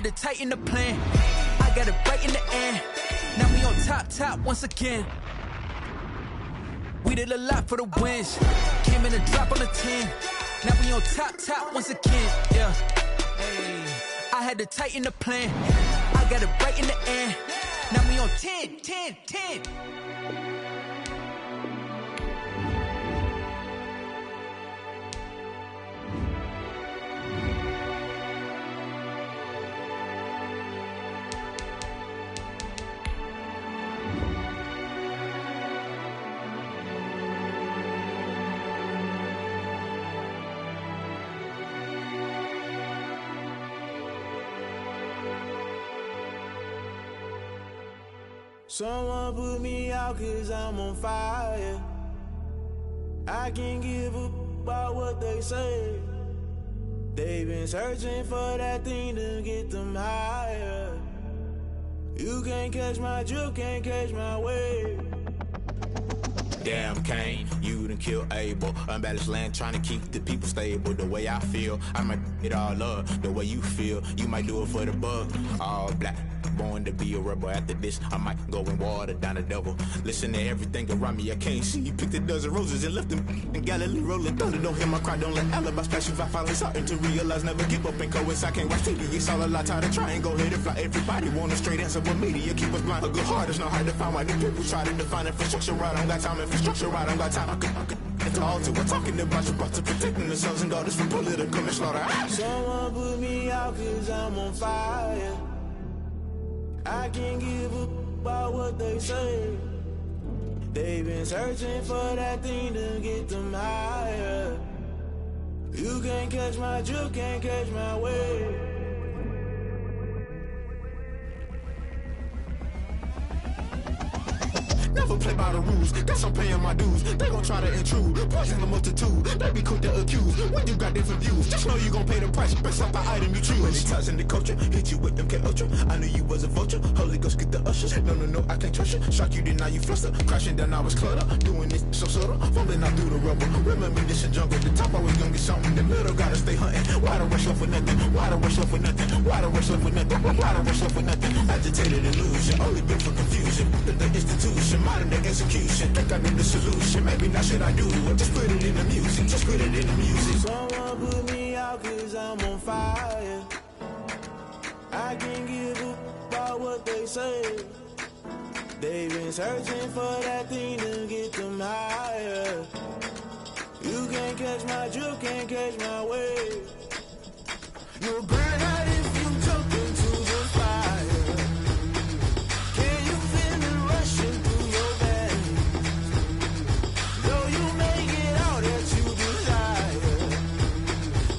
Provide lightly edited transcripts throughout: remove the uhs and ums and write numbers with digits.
to tighten the plan. I got it right in the end. Now we on top once again. We did a lot for the wins. Came in a drop on the 10. Now we on top once again. Yeah. Hey. I had to tighten the plan. I got it right in the end. Now we on 10. Someone put me out 'cause I'm on fire. I can't give a about what they say. They've been searching for that thing to get them higher. You can't catch my drift, can't catch my wave. Damn, Kane, you done killed Abel. Unbalanced land, trying to keep the people stable. The way I feel, I might it all up. The way you feel, you might do it for the bug. All black, born to be a rebel. After this, I might go and water down the devil. Listen to everything around me, I can't see. Picked a dozen roses and left them in Galilee rolling thunder. Don't hear my cry, don't let alibis pass you. I finally starting to realize, never give up and coincide. I can't watch TV, it's all a lot. Tired of trying, go ahead and fly. Everybody want a straight answer, but media keep us blind. A good heart is not hard to find. Why the people try to define infrastructure right? I don't got time, infrastructure right, I don't got time. I could talk to. We're talking about you, about to protecting the sons and daughters from political and slaughter. Someone put me out 'cause I'm on fire. I can't give a about what they say. They've been searching for that thing to get them higher. You can't catch my drift, can't catch my wave. Never play by the rules, guess I'm paying my dues. They gon' try to intrude, poison the multitude. They be quick to accuse, when you got different views. Just know you gon' pay the price, based off the item you choose. When it ties in the culture, hit you with MK Ultra. I knew you was a vulture, Holy Ghost get the ushers. No, I can't trust you. Shock you, then now you fluster. Crashing down, I was clutter. Doing this so subtle, fumbling out through the rubble. Remember this a jungle, the top always gonna get something. The middle gotta stay hunting. Why the rush left with nothing? Why the rush left with nothing? Why the rush left with nothing? Why the rush left with nothing? Agitated illusion, only built for confusion. The institution, modern day execution. Think I need the solution. Maybe not should I do it? Just put it in the music. Just put it in the music. Someone put me out 'cause I'm on fire. I can't give a about what they say. They've been searching for that thing to get them higher. You can't catch my drift, can't catch my wave. You'll burn out if you jump into the fire. Can you feel it rushing through your veins? Though you may get all that you desire,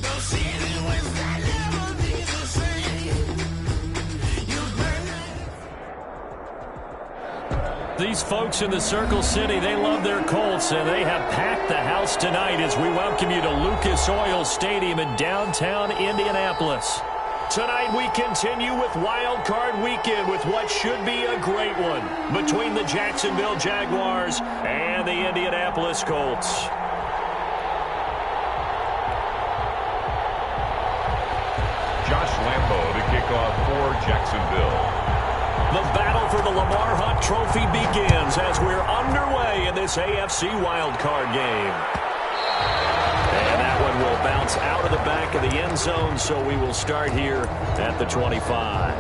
no city was that never be the same. You burn out. These folks in the Circle City, they love their Colts, and they have packed the house tonight as we welcome you to Lucas Oil Stadium in downtown Indianapolis. Tonight we continue with Wild Card Weekend with what should be a great one between the Jacksonville Jaguars and the Indianapolis Colts. Josh Lambo to kick off for Jacksonville. The battle for the Lamar Hunt Trophy begins as we're underway in this AFC wildcard game. And that one will bounce out of the back of the end zone, so we will start here at the 25.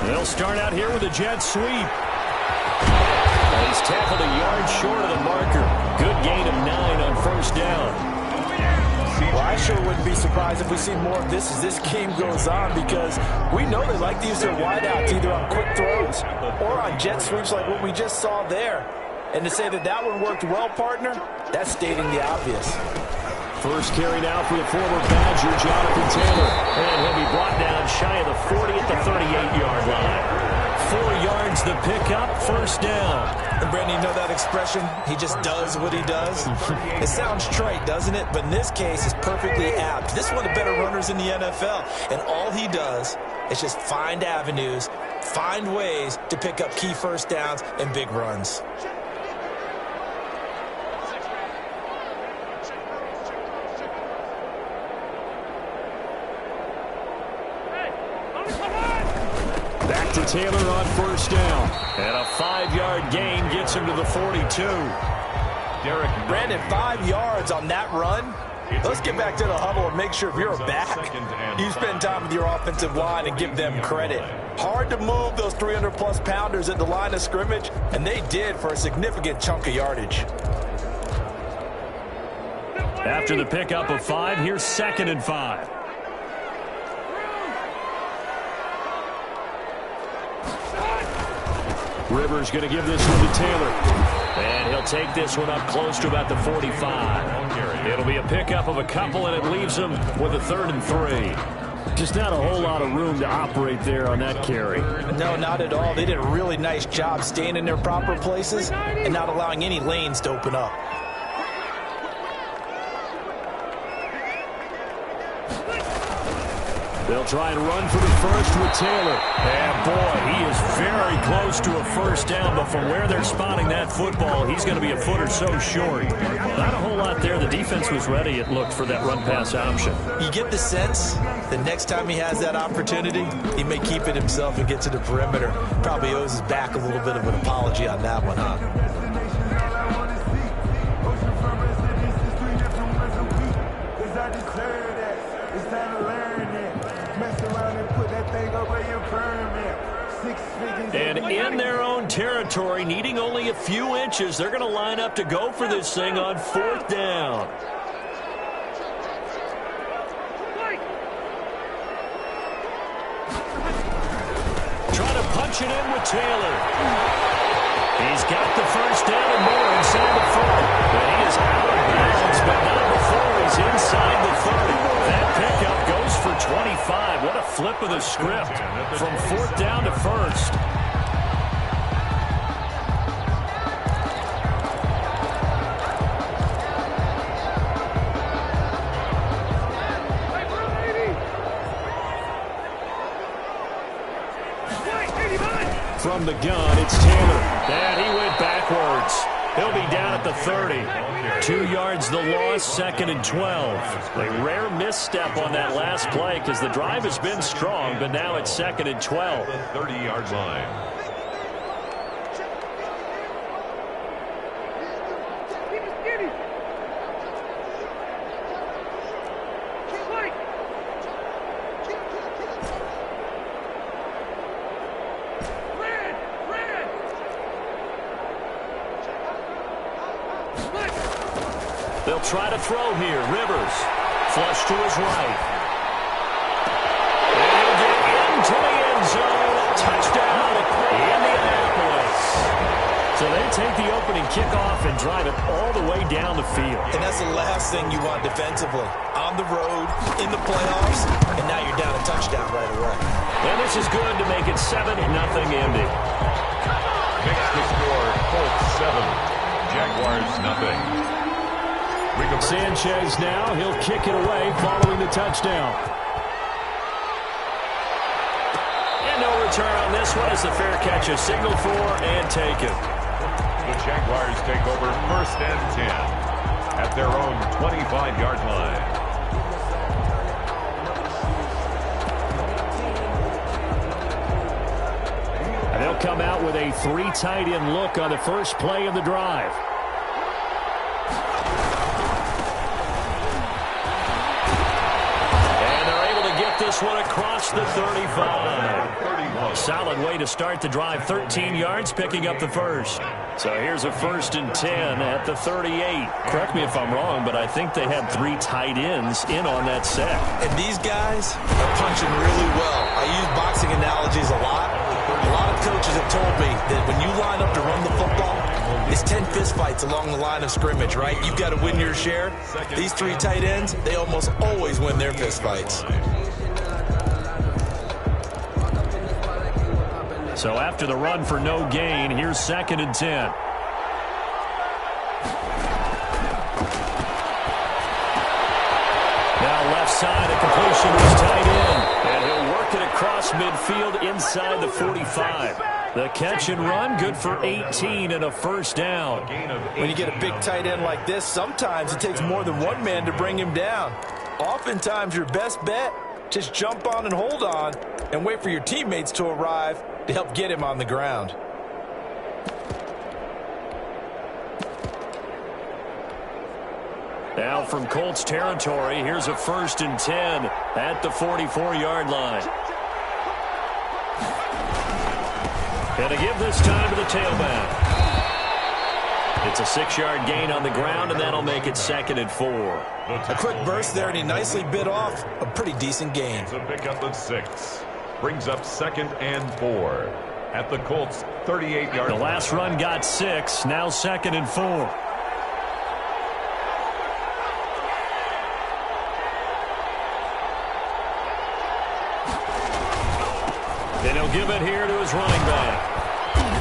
They'll start out here with a jet sweep. He's tackled a yard short of the marker. Good gain of 9 on first down. Well, I sure wouldn't be surprised if we see more of this as this game goes on, because we know they like to use their wideouts either on quick throws or on jet sweeps like what we just saw there. And to say that that one worked well, partner, that's stating the obvious. First carry now for the former Badger, Jonathan Taylor. And he'll be brought down shy of the the 40 at the 38-yard line. 4 yards the pickup, first down. And Brandon, you know that expression? He just does what he does. It sounds trite, doesn't it? But in this case, it's perfectly apt. This is one of the better runners in the NFL. And all he does is just find avenues, find ways to pick up key first downs and big runs. Back to Taylor on first down. And a 5-yard gain gets him to the 42. Brandon, 5 yards on that run. Let's get back to the huddle and make sure if you're a back, you spend time with your offensive line and give them credit. Hard to move those 300-plus pounders at the line of scrimmage, and they did for a significant chunk of yardage. After the pickup of 5, here's 2nd and 5. Rivers going to give this one to Taylor. And he'll take this one up close to about the 45. It'll be a pickup of a couple, and it leaves him with a 3rd and 3. Just not a whole lot of room to operate there on that carry. No, not at all. They did a really nice job staying in their proper places and not allowing any lanes to open up. They'll try and run for the first with Taylor. And, boy, he is very close to a first down, but from where they're spotting that football, he's going to be a foot or so short. Not a whole lot there. The defense was ready, it looked, for that run-pass option. You get the sense the next time he has that opportunity, he may keep it himself and get to the perimeter. Probably owes his back a little bit of an apology on that one, huh? And in their own territory, needing only a few inches, they're going to line up to go for this thing on 4th down. Trying to punch it in with Taylor. He's got the first down and more inside the 40. But he is out of bounds, but not before he's inside the 30. That pickup goes for 25. What a flip of the script from 4th down to 1st. From the gun, it's Taylor. And he went backwards. He'll be down at the 30. 2 yards the loss, 2nd and 12. A rare misstep on that last play because the drive has been strong, but now it's 2nd and 12. 30-yard line. They'll try to throw here. Rivers, flush to his right. And he'll get into the end zone. Touchdown, Indianapolis. So they take the opening kickoff and drive it all the way down the field. And that's the last thing you want defensively. On the road, in the playoffs, and now you're down a touchdown right away. And this is good to make it 7-0 Indy. Next to score, Colts 7, Jaguars nothing. Sanchez now, he'll kick it away following the touchdown. And no return on this one as the fair catch is signaled for and taken. The Jaguars take over 1st and 10 at their own 25-yard line. And they'll come out with a 3 tight end look on the first play of the drive. This one across the 35. Solid way to start the drive. 13 yards, picking up the first. So here's a 1st and 10 at the 38. Correct me if I'm wrong, but I think they had 3 tight ends in on that set. And these guys are punching really well. I use boxing analogies a lot. A lot of coaches have told me that when you line up to run the football, it's 10 fistfights along the line of scrimmage, right? You've got to win your share. These 3 tight ends, they almost always win their fistfights. So after the run for no gain, here's 2nd and 10. Now left side, a completion was tight in. And he'll work it across midfield inside the 45. The catch and run, good for 18 and a first down. When you get a big tight end like this, sometimes it takes more than one man to bring him down. Oftentimes, your best bet, just jump on and hold on and wait for your teammates to arrive to help get him on the ground. Now from Colts territory, here's a 1st and 10 at the 44-yard line. Gonna give this time to the tailback. It's a 6-yard gain on the ground, and that'll make it 2nd and 4. A quick burst there, and he nicely bit off a pretty decent gain. It's a pickup of 6. Brings up 2nd and 4 at the Colts 38-yard line. The last run got 6, now 2nd and 4. And he'll give it here to his running back.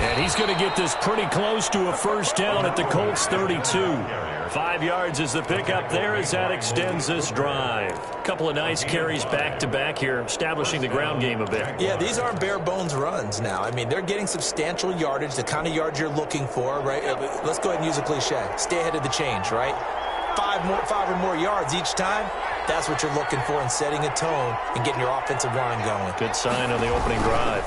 And he's going to get this pretty close to a first down at the Colts 32. 5 yards is the pickup there as that extends this drive. A couple of nice carries back-to-back here, establishing the ground game a bit. Yeah, these aren't bare-bones runs now. I mean, they're getting substantial yardage, the kind of yards you're looking for, right? Let's go ahead and use a cliche. Stay ahead of the change, right? 5 or more yards each time. That's what you're looking for in setting a tone and getting your offensive line going. Good sign on the opening drive.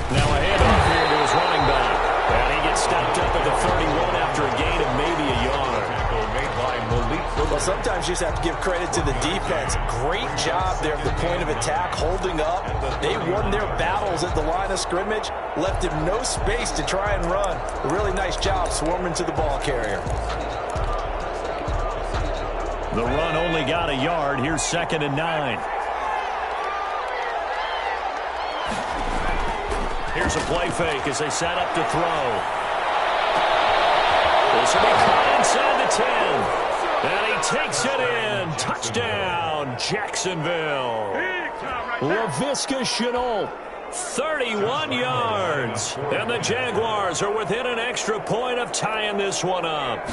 Now a handoff here to his running back. And he gets stopped up at the 31 after a gain of maybe a yard. Well, sometimes you just have to give credit to the defense. Great job there at the point of attack, holding up. They won their battles at the line of scrimmage, left him no space to try and run. A really nice job swarming to the ball carrier. The run only got a yard. Here's 2nd and 9. Here's a play fake as they set up to throw. This will be caught inside the 10. And he takes it in. Touchdown, Jacksonville. Laviska Shenault, 31 yards. And the Jaguars are within an extra point of tying this one up.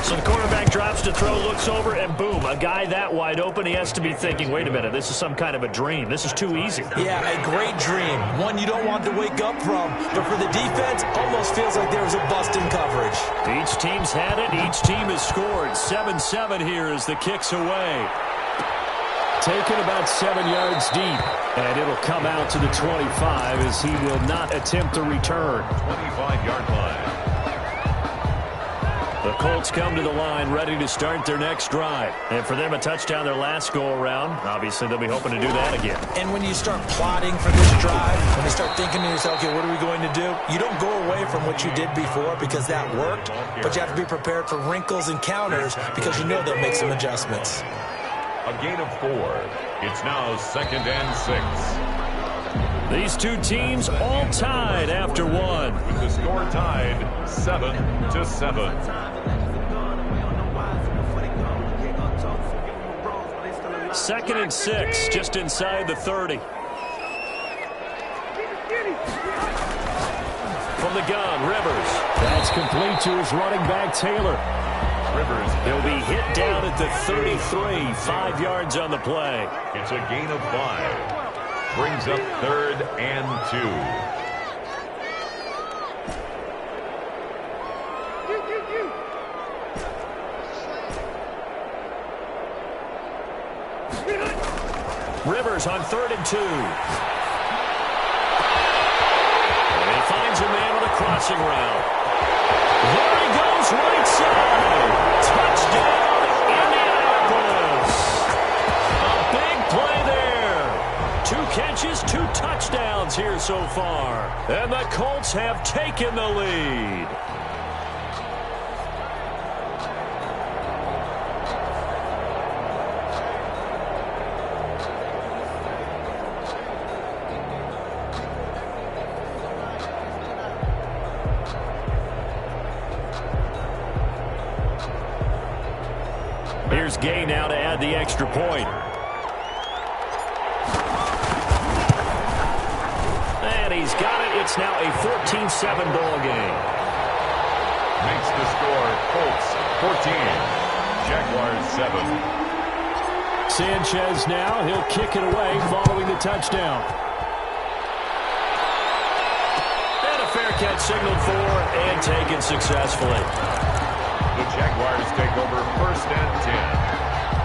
So the quarterback drops to throw, looks over, and boom, a guy that wide open, he has to be thinking, wait a minute, this is some kind of a dream. This is too easy. Yeah, a great dream. One you don't want to wake up from. But for the defense, almost feels like there was a bust in coverage. Each team's had it. Each team has scored. 7-7 here as the kick's away. Taken about 7 yards deep. And it'll come out to the 25 as he will not attempt to return. 25-yard line. The Colts come to the line ready to start their next drive. And for them, a touchdown their last go-around. Obviously, they'll be hoping to do that again. And when you start plotting for this drive, when you start thinking to yourself, okay, what are we going to do? You don't go away from what you did before because that worked, but you have to be prepared for wrinkles and counters because you know they'll make some adjustments. A gain of 4. It's now 2nd and 6. These two teams all tied after one. With the score tied 7-7. 2nd and 6, just inside the 30. From the gun, Rivers. That's complete to his running back, Taylor. Rivers. He'll be hit down at the 33, 5 yards on the play. It's a gain of 5. Brings up 3rd and 2. Rivers on 3rd and 2. And he finds a man on a crossing route. There he goes, right side. Touchdown, Indianapolis. A big play there. 2 catches, 2 touchdowns here so far. And the Colts have taken the lead. Here's Gay now to add the extra point. And he's got it It's now a 14-7 ball game. Makes the score Colts 14, Jaguars 7. Sanchez now, he'll kick it away following the touchdown. And a fair catch signaled for and taken successfully. The Jaguars take over 1st and 10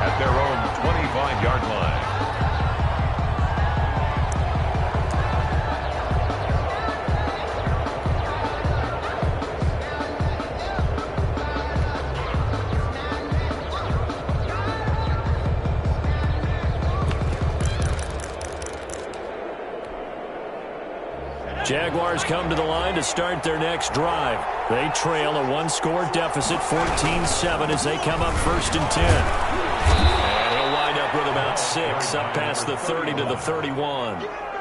at their own 25-yard line. Jaguars come to the line to start their next drive. They trail a one-score deficit, 14-7, as they come up 1st and 10. And he'll wind up with about 6, up past the 30 to the 31.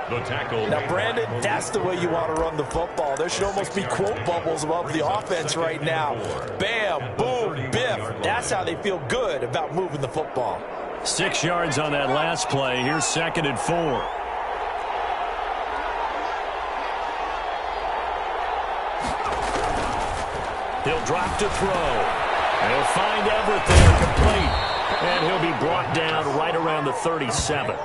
The tackle. Now, Brandon, that's the way you want to run the football. There should almost be quote bubbles above the offense right now. Bam, boom, biff. That's how they feel good about moving the football. 6 yards on that last play. Here's 2nd and 4. He'll drop to throw. He'll find Everett there, complete. And he'll be brought down right around the 37.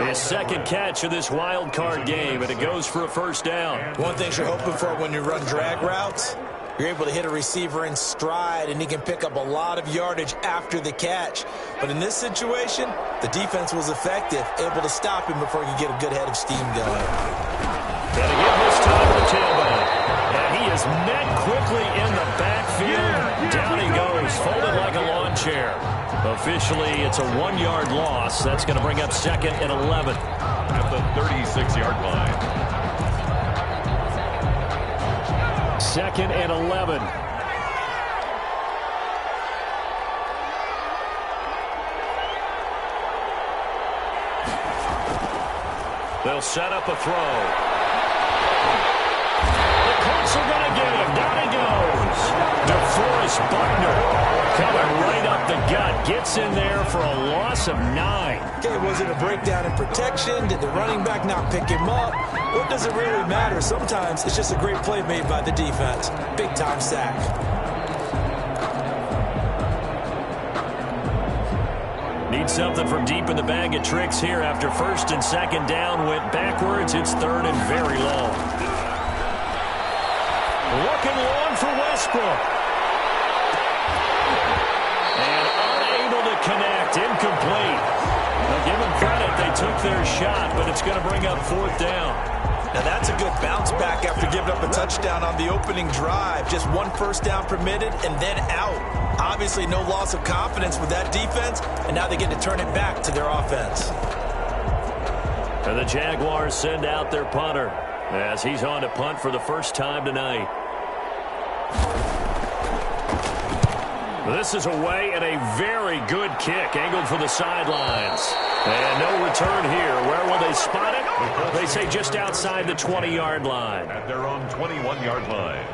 His 2nd catch of this wild card game, and it goes for a 1st down. One thing you're hoping for when you run drag routes, you're able to hit a receiver in stride, and he can pick up a lot of yardage after the catch. But in this situation, the defense was effective, able to stop him before he could get a good head of steam going. Got to give this time to the tailback. And he is met quickly in the backfield. Down he goes, folded like a lawn chair. Officially, it's a 1-yard loss. That's going to bring up 2nd and 11. At the 36-yard line. 2nd and 11. They'll set up a throw. The Colts are going to get him. Down he goes. DeForest Buckner coming right up the gut. Gets in there for a loss of 9. Okay, was it a breakdown in protection? Did the running back not pick him up? What does it really matter? Sometimes it's just a great play made by the defense. Big-time sack. Need something from deep in the bag of tricks here after 1st and 2nd down. Went backwards. It's 3rd and very long. Looking long for Westbrook. And unable to connect. Incomplete. Now give them credit. They took their shot, but it's going to bring up 4th down. Now that's a good bounce back after giving up a touchdown on the opening drive. Just 1 first down permitted and then out. Obviously no loss of confidence with that defense, and now they get to turn it back to their offense. And the Jaguars send out their punter as he's on to punt for the first time tonight. This is away and a very good kick angled for the sidelines. And no return here. Where will they spot it? They say just outside the 20-yard line. At their own 21-yard line.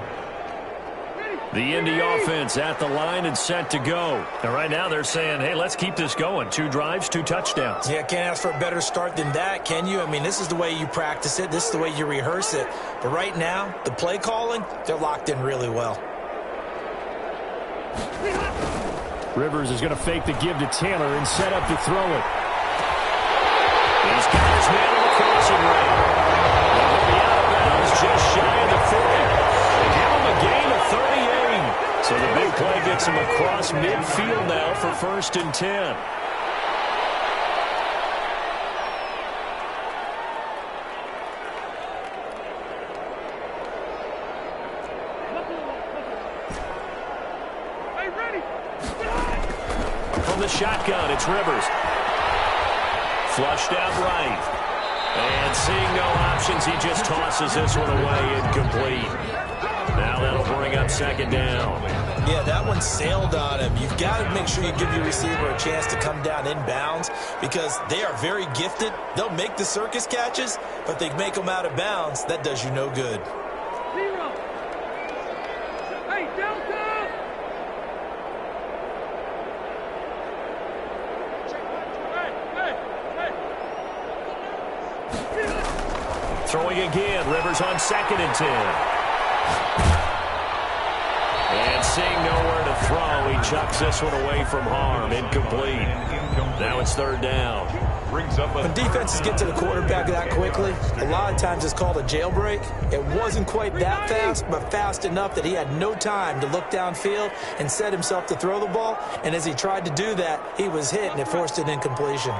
The Indy offense at the line and set to go. And right now they're saying, hey, let's keep this going. 2 drives, 2 touchdowns. Yeah, can't ask for a better start than that, can you? I mean, this is the way you practice it. This is the way you rehearse it. But right now, the play calling, they're locked in really well. Rivers is going to fake the give to Taylor and set up to throw it. He's got his man on the crossing route. He'll be out of bounds just shy of the 40. They give him a gain of 38. So the big play gets him across midfield now for 1st and 10. From the shotgun, it's Rivers. Flushed out right. And seeing no options, he just tosses this one away, incomplete. Now that'll bring up 2nd down. Yeah, that one sailed on him. You've got to make sure you give your receiver a chance to come down inbounds because they are very gifted. They'll make the circus catches, but they make them out of bounds. That does you no good. Hey, downtown! Throwing again. Rivers on 2nd and 10. And seeing nowhere to throw, he chucks this one away from harm. Incomplete. Now it's 3rd down. When defenses get to the quarterback that quickly, a lot of times it's called a jailbreak. It wasn't quite that fast, but fast enough that he had no time to look downfield and set himself to throw the ball. And as he tried to do that, he was hit, and it forced an incompletion.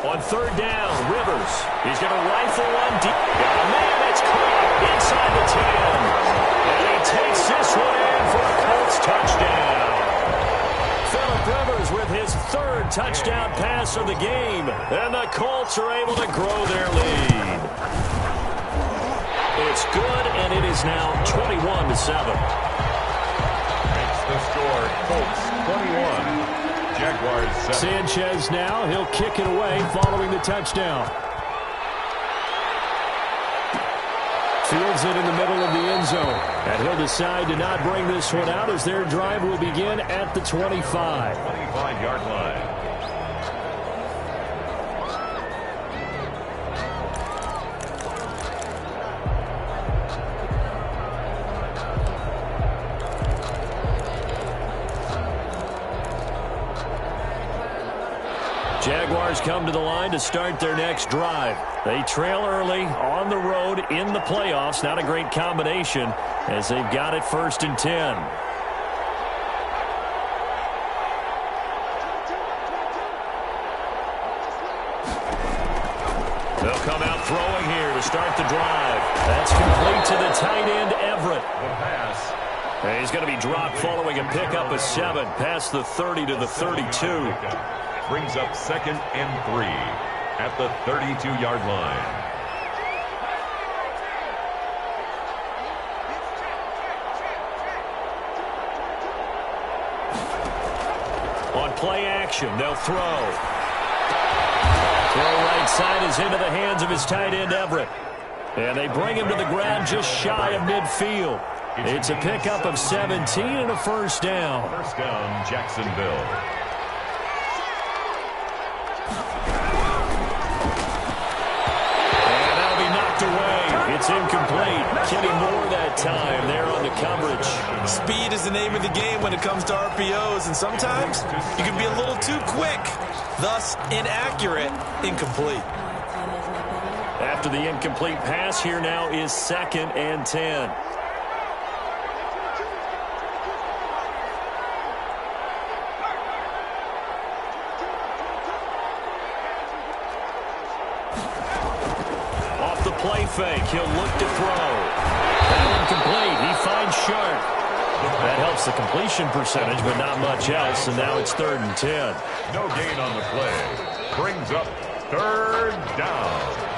On 3rd down, Rivers. He's going to rifle one deep. Got a man that's caught inside the 10. And he takes this one in for a Colts touchdown. Phillip Rivers with his 3rd touchdown pass of the game. And the Colts are able to grow their lead. It's good, and it is now 21-7. Makes the score Colts 21. Jaguars 7. Sanchez now, he'll kick it away following the touchdown. Fields it in the middle of the end zone. And he'll decide to not bring this one out as their drive will begin at the 25. 25-yard line. Jaguars come to the line to start their next drive. They trail early on the road in the playoffs. Not a great combination as they've got it 1st and 10. They'll come out throwing here to start the drive. That's complete to the tight end, Everett. The pass. And he's going to be dropped following a pickup of 7 past the 30 to the 32. Brings up 2nd and 3 at the 32-yard line. On play action, they'll throw. Throw right side is into the hands of his tight end, Everett. And they bring him to the ground just shy of midfield. It's a pickup of 17 and a 1st down. 1st down, Jacksonville. It's incomplete. Kenny Moore that time there on the coverage. Speed is the name of the game when it comes to RPOs, and sometimes you can be a little too quick, thus inaccurate, incomplete. After the incomplete pass, here now is 2nd and 10. Play fake. He'll look to throw. That incomplete. He finds Sharp. That helps the completion percentage, but not much else, and now it's 3rd and 10. No gain on the play. Brings up 3rd down.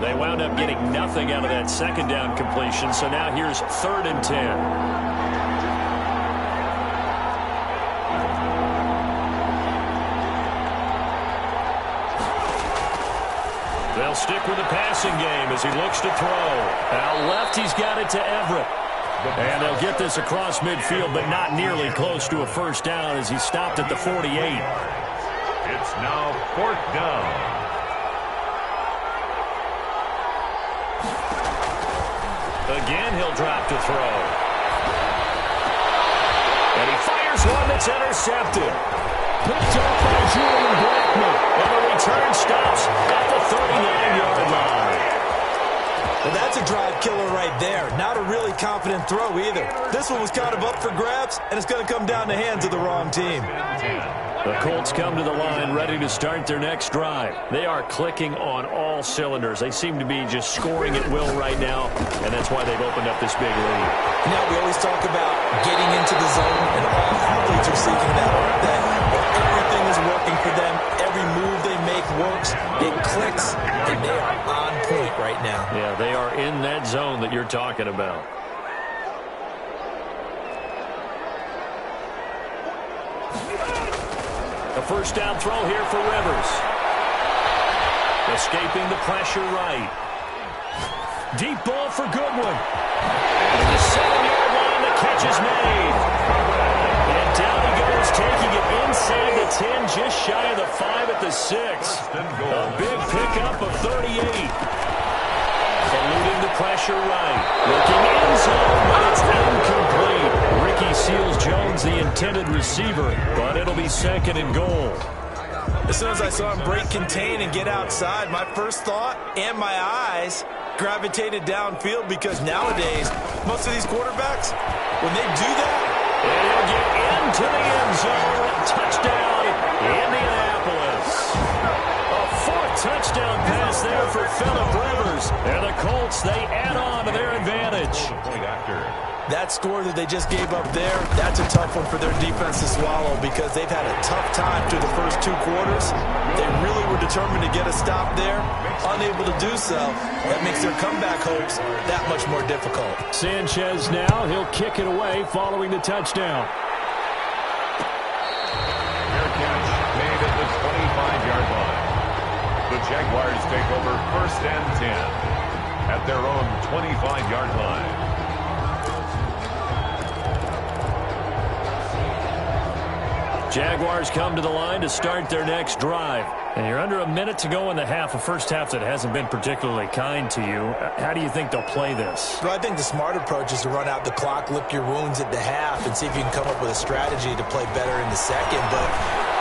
They wound up getting nothing out of that 2nd down completion, so now here's 3rd and 10. They'll stick with the passing game as he looks to throw. Out left, he's got it to Everett. And they'll get this across midfield, but not nearly close to a 1st down as he stopped at the 48. It's now 4th down. Again, he'll drop to throw. And he fires one that's intercepted. Picked up by Julian Blackman. And the return stops at the 39-yard line. Well, that's a drive killer right there. Not a really confident throw either. This one was kind of up for grabs, and it's going to come down the hands of the wrong team. The Colts come to the line ready to start their next drive. They are clicking on all cylinders. They seem to be just scoring at will right now, and that's why they've opened up this big lead. Now, we always talk about getting into the zone, and all athletes are seeking that. Everything is working for them. Every move they make works. It clicks, and they are on point right now. Yeah, they are in that zone that you're talking about. A first down throw here for Rivers. Escaping the pressure right. Deep ball for Goodwin. And the 7-yard line, the catch is made. And down he goes, taking it inside the 10, just shy of the 5 at the 6. A big pickup of 38. Eluding the pressure right. Looking end zone, but it's incomplete. Ricky Seals-Jones, the intended receiver, but it'll be 2nd and goal. As soon as I saw him break contain and get outside, my first thought and my eyes gravitated downfield, because nowadays, most of these quarterbacks, when they do that, and he'll get into the end zone. Touchdown, Indianapolis. A 4th touchdown pass there for Phillip Rivers. And the Colts, they add on to their advantage. That score that they just gave up there, that's a tough one for their defense to swallow, because they've had a tough time through the first 2 quarters. They really were determined to get a stop there. Unable to do so, that makes their comeback hopes that much more difficult. Sanchez now, he'll kick it away following the touchdown. Fair catch made at the 25-yard line. The Jaguars take over 1st and 10 at their own 25-yard line. Jaguars come to the line to start their next drive. And you're under a minute to go in the half, a first half that hasn't been particularly kind to you. How do you think they'll play this? Well, I think the smart approach is to run out the clock, lick your wounds at the half, and see if you can come up with a strategy to play better in the second. But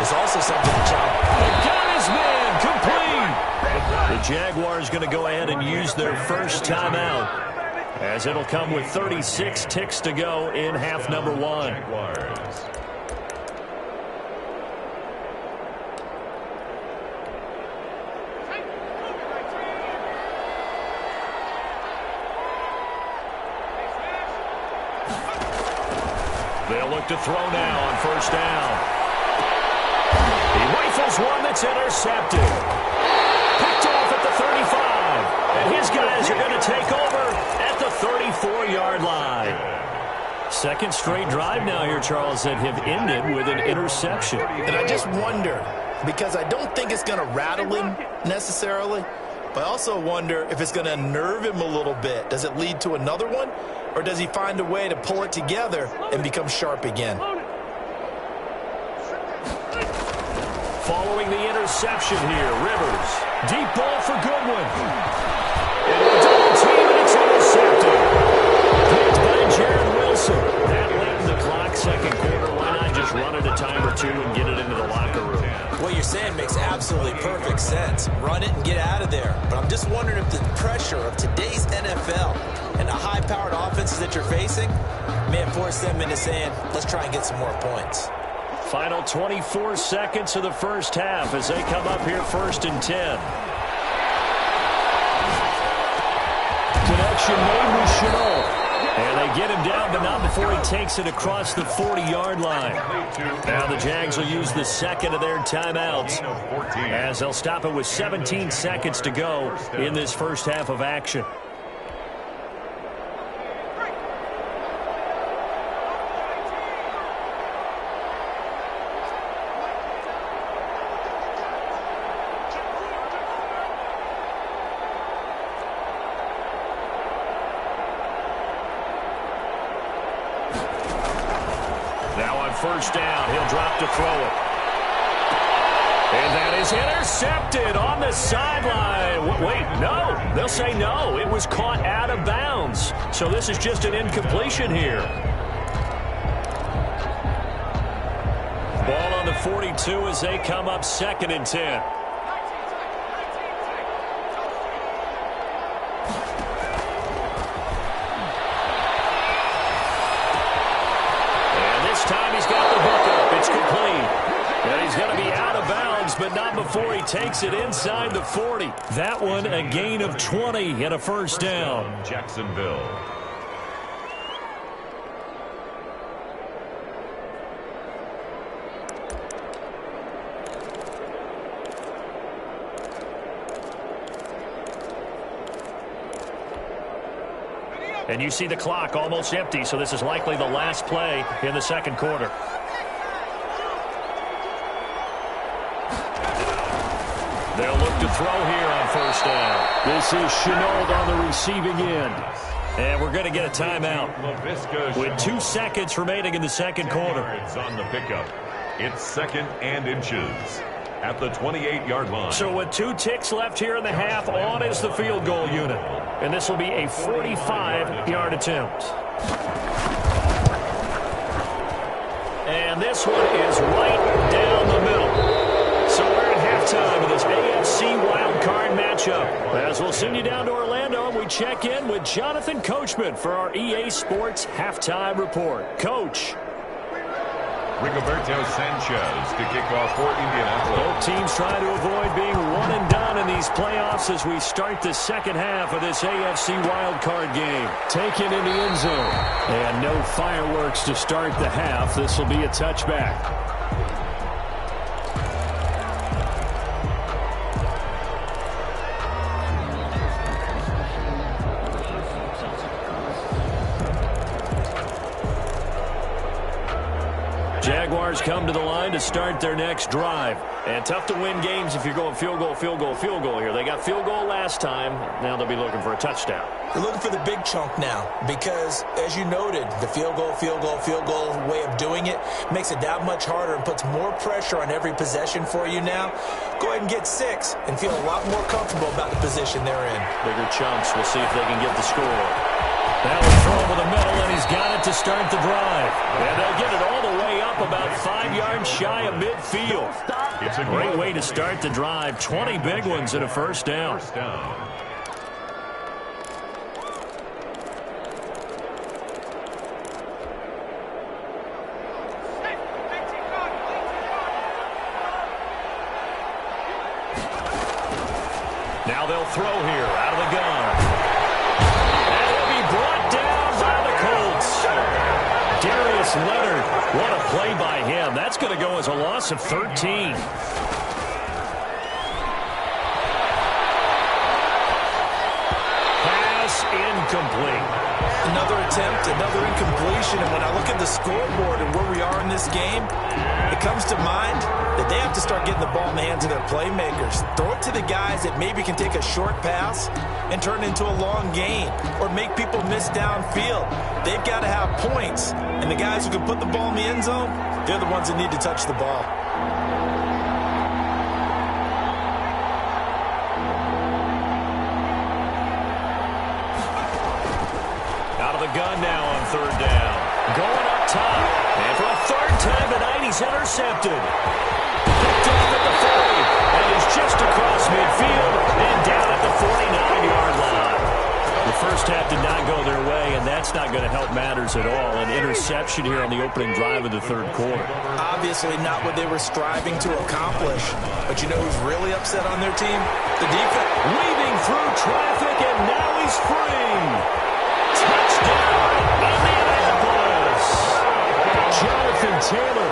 there's also something to challenge. They got his man, complete! The Jaguars going to go ahead and use their first timeout, as it'll come with 36 ticks to go in half number 1. They'll look to throw now on first down. He rifles one that's intercepted. Picked off at the 35. And his guys are going to take over at the 34-yard line. 2nd straight drive now here, Charles, that have ended with an interception. And I just wonder, because I don't think it's going to rattle him necessarily, but I also wonder if it's going to unnerve him a little bit. Does it lead to another one? Or does he find a way to pull it together and become sharp again? Following the interception here, Rivers. Deep ball for Goodwin. And a double team, and it's intercepted. Picked by Jared Wilson. That late in the clock, 2nd quarter. Why not just run it a time or 2 and get it into the locker room? What you're saying makes absolutely perfect sense. Run it and get out of there. But I'm just wondering if the pressure of today's NFL and the high-powered offenses that you're facing may have forced them into saying, let's try and get some more points. Final 24 seconds of the first half as they come up here 1st and 10. Connection made with Chenault. And they get him down, but not before he takes it across the 40-yard line. Now the Jags will use the 2nd of their timeouts, as they'll stop it with 17 seconds to go in this first half of action. First down, he'll drop to throw it. And that is intercepted on the sideline. Wait, no. They'll say no. It was caught out of bounds. So this is just an incompletion here. Ball on the 42 as they come up 2nd and 10. But not before he takes it inside the 40. That one a gain of 20 and a first down. Jacksonville. And you see the clock almost empty, so this is likely the last play in the 2nd quarter. They'll look to throw here on first down. This is Chenault on the receiving end. And we're going to get a timeout with 2 seconds remaining in the second quarter. It's on the pickup. It's 2nd and inches at the 28-yard line. So with 2 ticks left here in the half, on is the field goal unit. And this will be a 45-yard attempt. And this one is right down the middle. So we're at halftime of this AFC wildcard matchup. As we'll send you down to Orlando, and we check in with Jonathan Coachman for our EA Sports Halftime Report. Coach. Rigoberto Sanchez to kick off for Indianapolis. Both teams trying to avoid being one and done in these playoffs as we start the second half of this AFC wildcard game. Taken in the end zone. And no fireworks to start the half. This will be a touchback. Jaguars come to the line to start their next drive. And tough to win games if you're going field goal, field goal, field goal here. They got field goal last time. Now they'll be looking for a touchdown. They're looking for the big chunk now because, as you noted, the field goal way of doing it makes it that much harder and puts more pressure on every possession for you now. Go ahead and get 6 and feel a lot more comfortable about the position they're in. Bigger chunks. We'll see if they can get the score. That will throw over the middle, and he's got it to start the drive. And they'll get it all the way up about 5 yards shy of midfield. It's a great way to start the drive. 20 big ones and a first down. Now they'll throw here out of the gun. Leonard, what a play by him. That's going to go as a loss of 13. Pass incomplete. Another attempt, another incompletion, and when I look at the scoreboard and where we are in this game, it comes to mind that they have to start getting the ball in the hands of their playmakers. Throw it to the guys that maybe can take a short pass and turn it into a long gain or make people miss downfield. They've got to have points, and the guys who can put the ball in the end zone, they're the ones that need to touch the ball. Out of the gun now on third down. Going up top. And for a third time tonight, he's intercepted. Picked off at the 40. And he's just across midfield and down at the 49-yard line. The first half did not go their way, and that's not going to help matters at all. An interception here on the opening drive of the third quarter. Obviously not what they were striving to accomplish. But you know who's really upset on their team? The defense. Weaving through traffic, and now he's free. Touchdown, Indianapolis. Jonathan Taylor,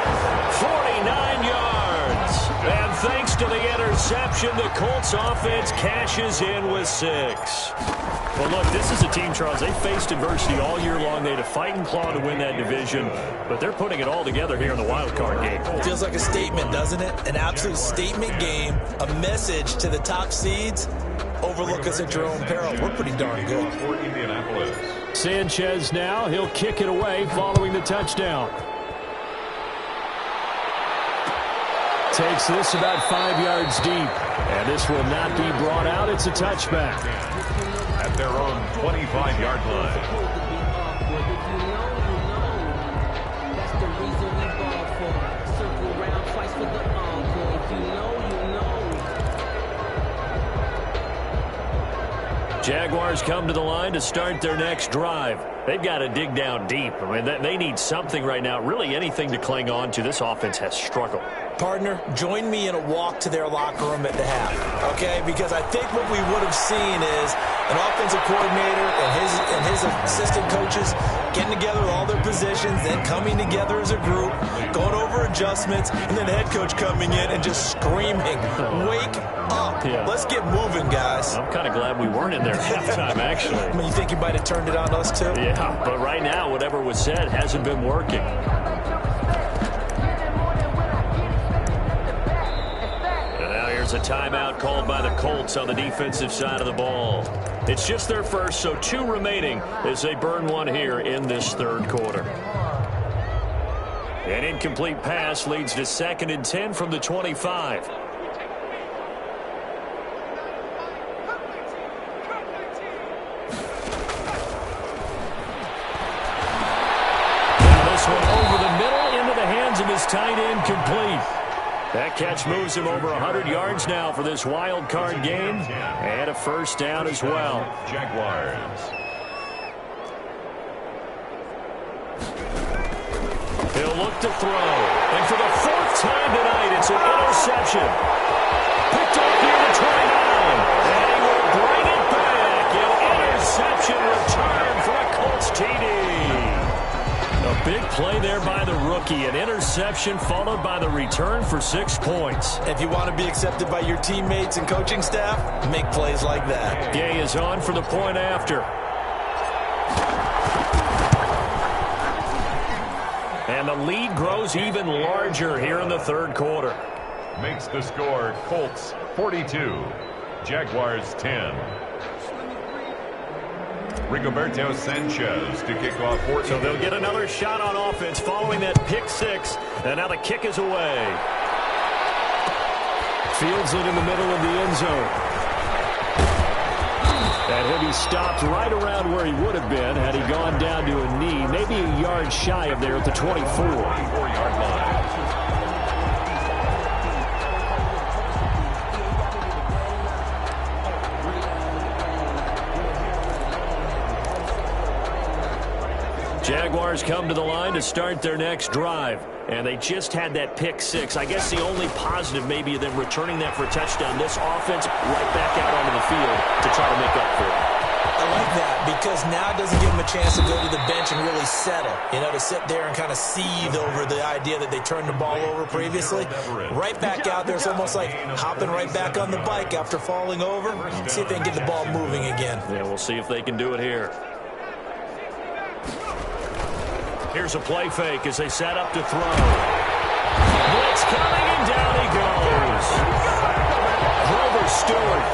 49 yards. And thanks to the interception, the Colts offense cashes in with 6. Well, look, this is a team, Charles, they faced adversity all year long. They had to fight and claw to win that division, but they're putting it all together here in the wild card game. It feels like a statement, doesn't it? An absolute statement game, a message to the top seeds. Overlook us at your own peril. We're pretty darn good. For Indianapolis. Sanchez now, he'll kick it away following the touchdown. Takes this about 5 yards deep, and this will not be brought out. It's a touchback. At their own 25-yard line. Jaguars come to the line to start their next drive. They've got to dig down deep. I mean, they need something right now, really anything to cling on to. This offense has struggled. Partner, join me in a walk to their locker room at the half, okay? Because I think what we would have seen is an offensive coordinator and his assistant coaches getting together with all their positions, then coming together as a group, going over adjustments, and then the head coach coming in and just screaming, "Wake up. Yeah. Let's get moving, guys." I'm kind of glad we weren't in there at halftime, actually. I mean, you think you might have turned it on us, too? Yeah, but right now, whatever was said hasn't been working. There's a timeout called by the Colts on the defensive side of the ball. It's just their first, so 2 remaining as they burn one here in this third quarter. An incomplete pass leads to 2nd and 10 from the 25. Over the middle into the hands of his tight end, complete. That catch moves him over 100 yards now for this wild card game, and a first down as well. Jaguars. He'll look to throw, and for the 4th time tonight, it's an interception. Picked up near the 29, and he will bring it back. An interception return for a Colts TD. A big play there by the rookie. An interception followed by the return for 6 points. If you want to be accepted by your teammates and coaching staff, make plays like that. Gay is on for the point after. And the lead grows even larger here in the third quarter. Makes the score Colts 42, Jaguars 10. Rigoberto Sanchez to kick off 4. So they'll get another shot on offense following that pick 6. And now the kick is away. Fields it in the middle of the end zone. And he'll be stopped right around where he would have been had he gone down to a knee, maybe a yard shy of there at the 24. 24-yard line. Jaguars come to the line to start their next drive. And they just had that pick 6. I guess the only positive maybe of them returning that for a touchdown. This offense right back out onto the field to try to make up for it. I like that because now it doesn't give them a chance to go to the bench and really settle. You know, to sit there and kind of seethe over the idea that they turned the ball over previously. Right back out there. It's almost like hopping right back on the bike after falling over. See if they can get the ball moving again. Yeah, we'll see if they can do it here. Here's a play fake as they set up to throw. Blitz coming, and down he goes. Grover Stewart.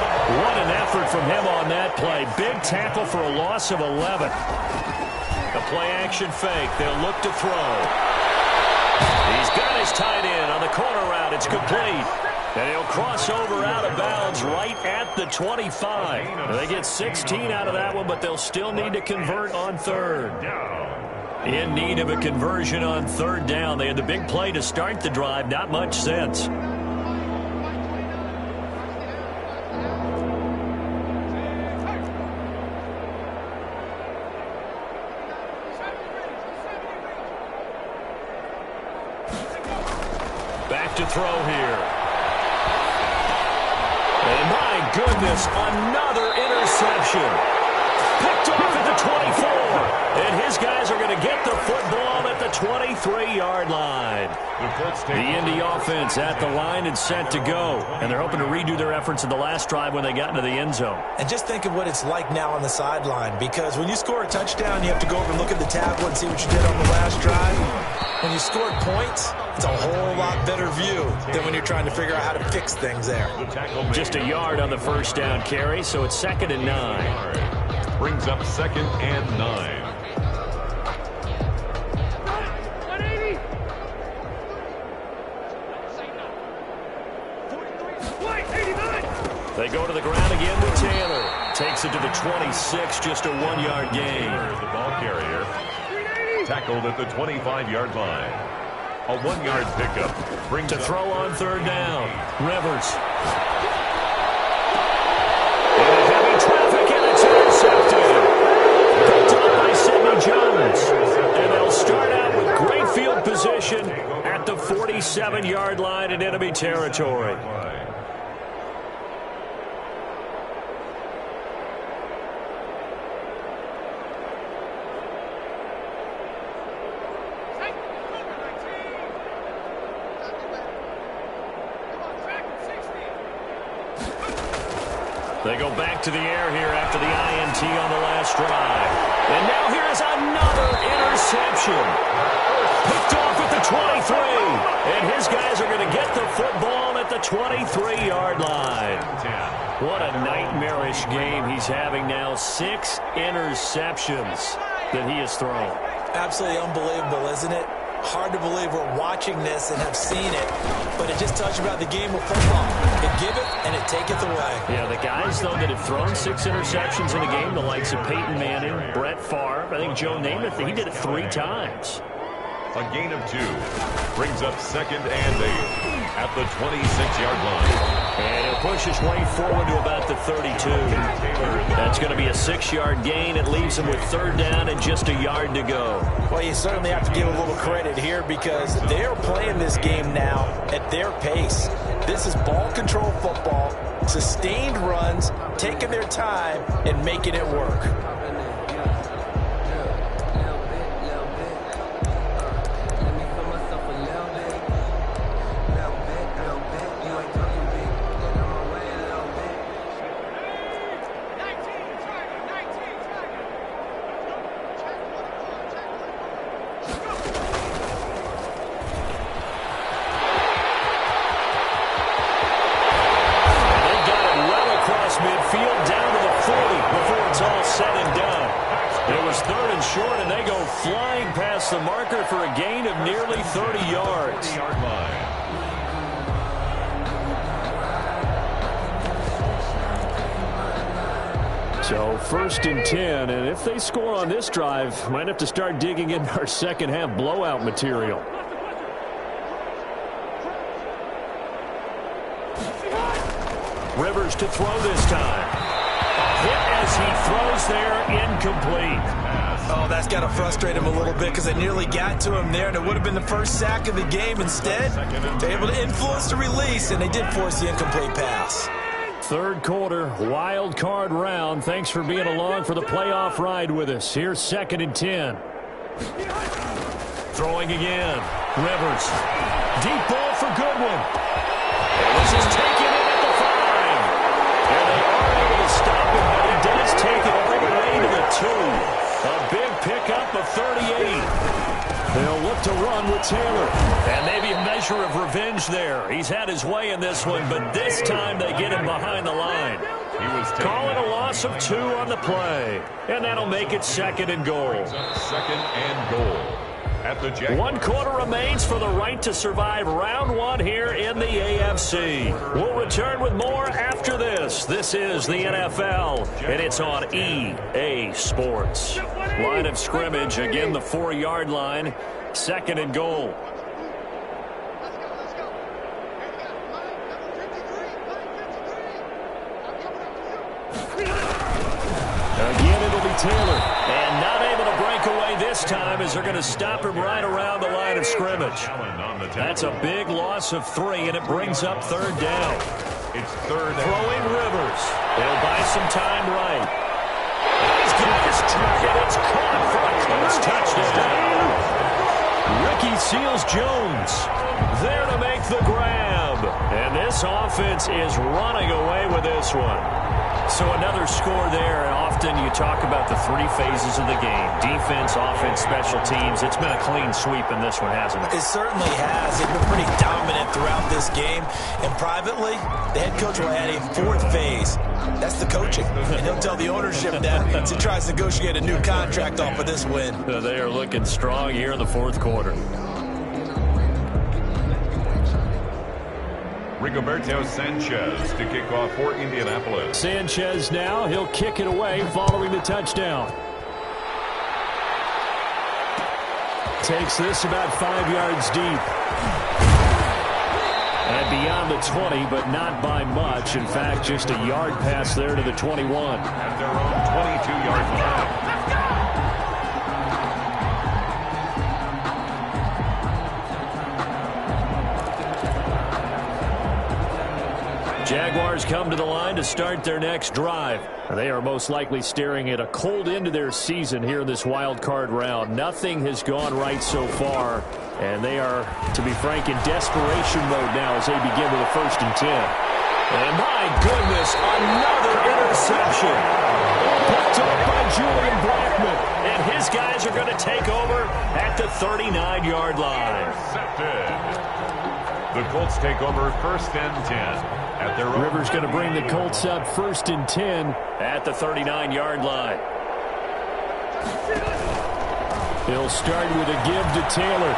What an effort from him on that play. Big tackle for a loss of 11. A play-action fake. They'll look to throw. He's got his tight end on the corner route. It's complete. And he'll cross over out of bounds right at the 25. They get 16 out of that one, but they'll still need to convert on third. In need of a conversion on third down. They had the big play to start the drive. Not much sense. Back to throw here. And my goodness, another interception. Picked off at the 24. And his guys are going to get the football at the 23-yard line. The Indy offense at the line and set to go. And they're hoping to redo their efforts in the last drive when they got into the end zone. And just think of what it's like now on the sideline. Because when you score a touchdown, you have to go over and look at the tablet and see what you did on the last drive. When you scored points, it's a whole lot better view than when you're trying to figure out how to fix things there. Just a yard on the first down carry, so it's 2nd and 9. Brings up 2nd and 9. They go to the ground again with Taylor. Takes it to the 26, just a 1-yard gain. The ball carrier tackled at the 25-yard line. A 1-yard pickup. Brings to throw on third down. Rivers. Into heavy traffic, and it's intercepted. Picked up by Sidney Jones. And they'll start out with great field position at the 47-yard line in enemy territory. They go back to the air here after the INT on the last drive. And now here is another interception. Picked off at the 23. And his guys are going to get the football at the 23-yard line. What a nightmarish game he's having now. 6 interceptions that he has thrown. Absolutely unbelievable, isn't it? Hard to believe we're watching this and have seen it, but it just tells you about the game of football. It giveth and it taketh away. Yeah, the guys, though, that have thrown 6 interceptions in a game, the likes of Peyton Manning, Brett Favre, I think Joe Namath, he did it 3 times. A gain of 2 brings up 2nd and 8 at the 26-yard line. And he'll push his way forward to about the 32. That's going to be a 6-yard gain. It leaves him with 3rd down and just a yard to go. Well, you certainly have to give a little credit here because they're playing this game now at their pace. This is ball control football, sustained runs, taking their time, and making it work. Midfield down to the 40 before it's all said and done. It was 3rd and short, and they go flying past the marker for a gain of nearly 30 yards. So 1st and 10, and if they score on this drive, might have to start digging into our second half blowout material. Rivers to throw this time. A hit as he throws there, incomplete. Oh, that's got to frustrate him a little bit because they nearly got to him there, and it would have been the first sack of the game. Instead, they're able to influence the release, and they did force the incomplete pass. 3rd quarter, wild card round. Thanks for being along for the playoff ride with us. Here's 2nd and 10. Throwing again. Rivers. Deep ball for Goodwin. This is taken in at the 5. And they are able to stop him, but he does take it all the way to the 2. A big pickup of 38. They'll look to run with Taylor. And maybe a measure of revenge there. He's had his way in this one, but this time they get him behind the line. He was calling a loss of 2 on the play. And that'll make it 2nd and goal. 2nd and goal. At the Jaguars. 1 quarter remains for the right to survive round 1 here in the AFC. We'll return with more after this. This is the NFL, and it's on EA Sports. Line of scrimmage, again the 4-yard line, 2nd and goal. Again, it'll be Taylor, and not able to break away this time as they're going to stop him right around the line of scrimmage. That's a big loss of 3, and it brings up 3rd down. It's 3rd. Throwing Rivers. They'll buy some time right. He's got his target. It's caught for a close touchdown. Ricky Seals-Jones there to make the grab. And this offense is running away with this one. So another score there, and often you talk about the 3 phases of the game. Defense, offense, special teams. It's been a clean sweep in this one, hasn't it? It certainly has. They've been pretty dominant throughout this game. And privately, the head coach will add a 4th phase. That's the coaching. And he'll tell the ownership that as he tries to negotiate a new contract off of this win. They are looking strong here in the 4th quarter. Rigoberto Sanchez to kick off for Indianapolis. Sanchez now, he'll kick it away following the touchdown. Takes this about 5 yards deep. And beyond the 20, but not by much. In fact, just a yard pass there to the 21. At their own 22-yard line. Jaguars come to the line to start their next drive. They are most likely staring at a cold end to their season here in this wild card round. Nothing has gone right so far, and they are, to be frank, in desperation mode now as they begin with a 1st and 10. And my goodness, another interception. Picked up by Julian Blackmon, and his guys are going to take over at the 39-yard line. Intercepted. The Colts take over 1st and 10 at their own. Rivers going to bring the Colts up 1st and 10 at the 39-yard line. He'll start with a give to Taylor.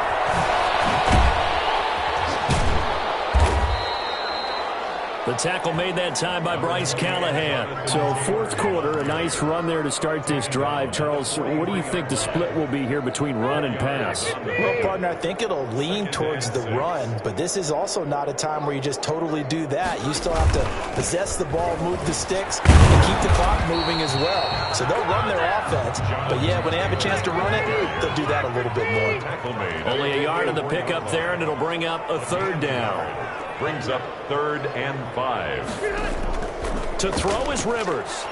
The tackle made that time by Bryce Callahan. So 4th quarter, a nice run there to start this drive. Charles, what do you think the split will be here between run and pass? Well, partner, I think it'll lean towards the run, but this is also not a time where you just totally do that. You still have to possess the ball, move the sticks, and keep the clock moving as well. So they'll run their offense, but yeah, when they have a chance to run it, they'll do that a little bit more. Only a yard of the pickup there, and it'll bring up a 3rd down. Brings up 3rd and 5. To throw is Rivers. Is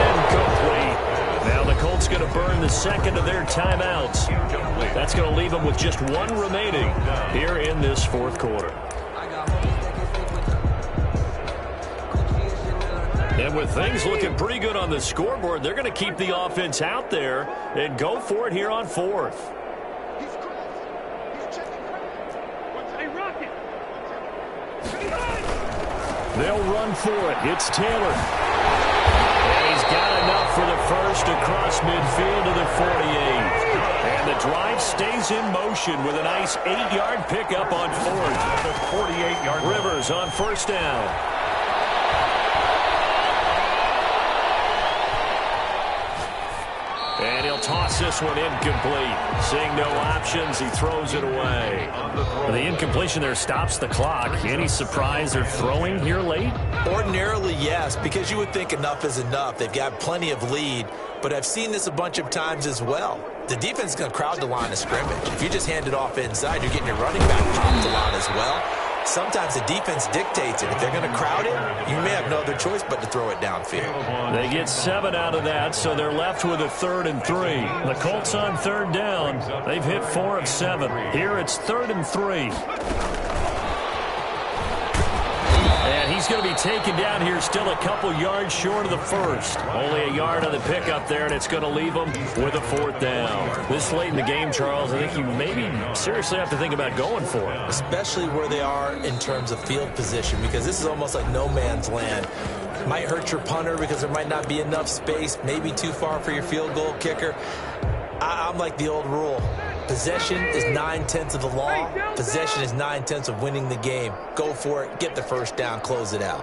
incomplete. Now the Colts going to burn the 2nd of their timeouts. That's going to leave them with just 1 remaining here in this 4th quarter. And with things looking pretty good on the scoreboard, they're going to keep the offense out there and go for it here on 4th. They'll run for it. It's Taylor. And he's got enough for the first across midfield to the 48. And the drive stays in motion with a nice 8-yard pickup on 4th. The 48-yard Rivers on 1st down. And he'll toss this one incomplete. Seeing no options, he throws it away. The incompletion there stops the clock. Any surprise they're throwing here late? Ordinarily, yes, because you would think enough is enough. They've got plenty of lead, but I've seen this a bunch of times as well. The defense is going to crowd the line of scrimmage. If you just hand it off inside, you're getting your running back popped the line as well. Sometimes the defense dictates it. If they're going to crowd it, you may have no other choice but to throw it downfield. They get 7 out of that, so they're left with a 3rd and 3. The Colts on 3rd down. They've hit 4 of 7. Here it's 3rd and 3. And he's going to be taken down here still a couple yards short of the first. Only a yard on the pickup there, and it's going to leave him with a 4th down. This late in the game, Charles, I think you maybe seriously have to think about going for it. Especially where they are in terms of field position, because this is almost like no man's land. Might hurt your punter because there might not be enough space, maybe too far for your field goal kicker. I'm like the old rule. Possession is 9/10 of the law. Possession is 9/10 of winning the game. Go for it. Get the first down. Close it out.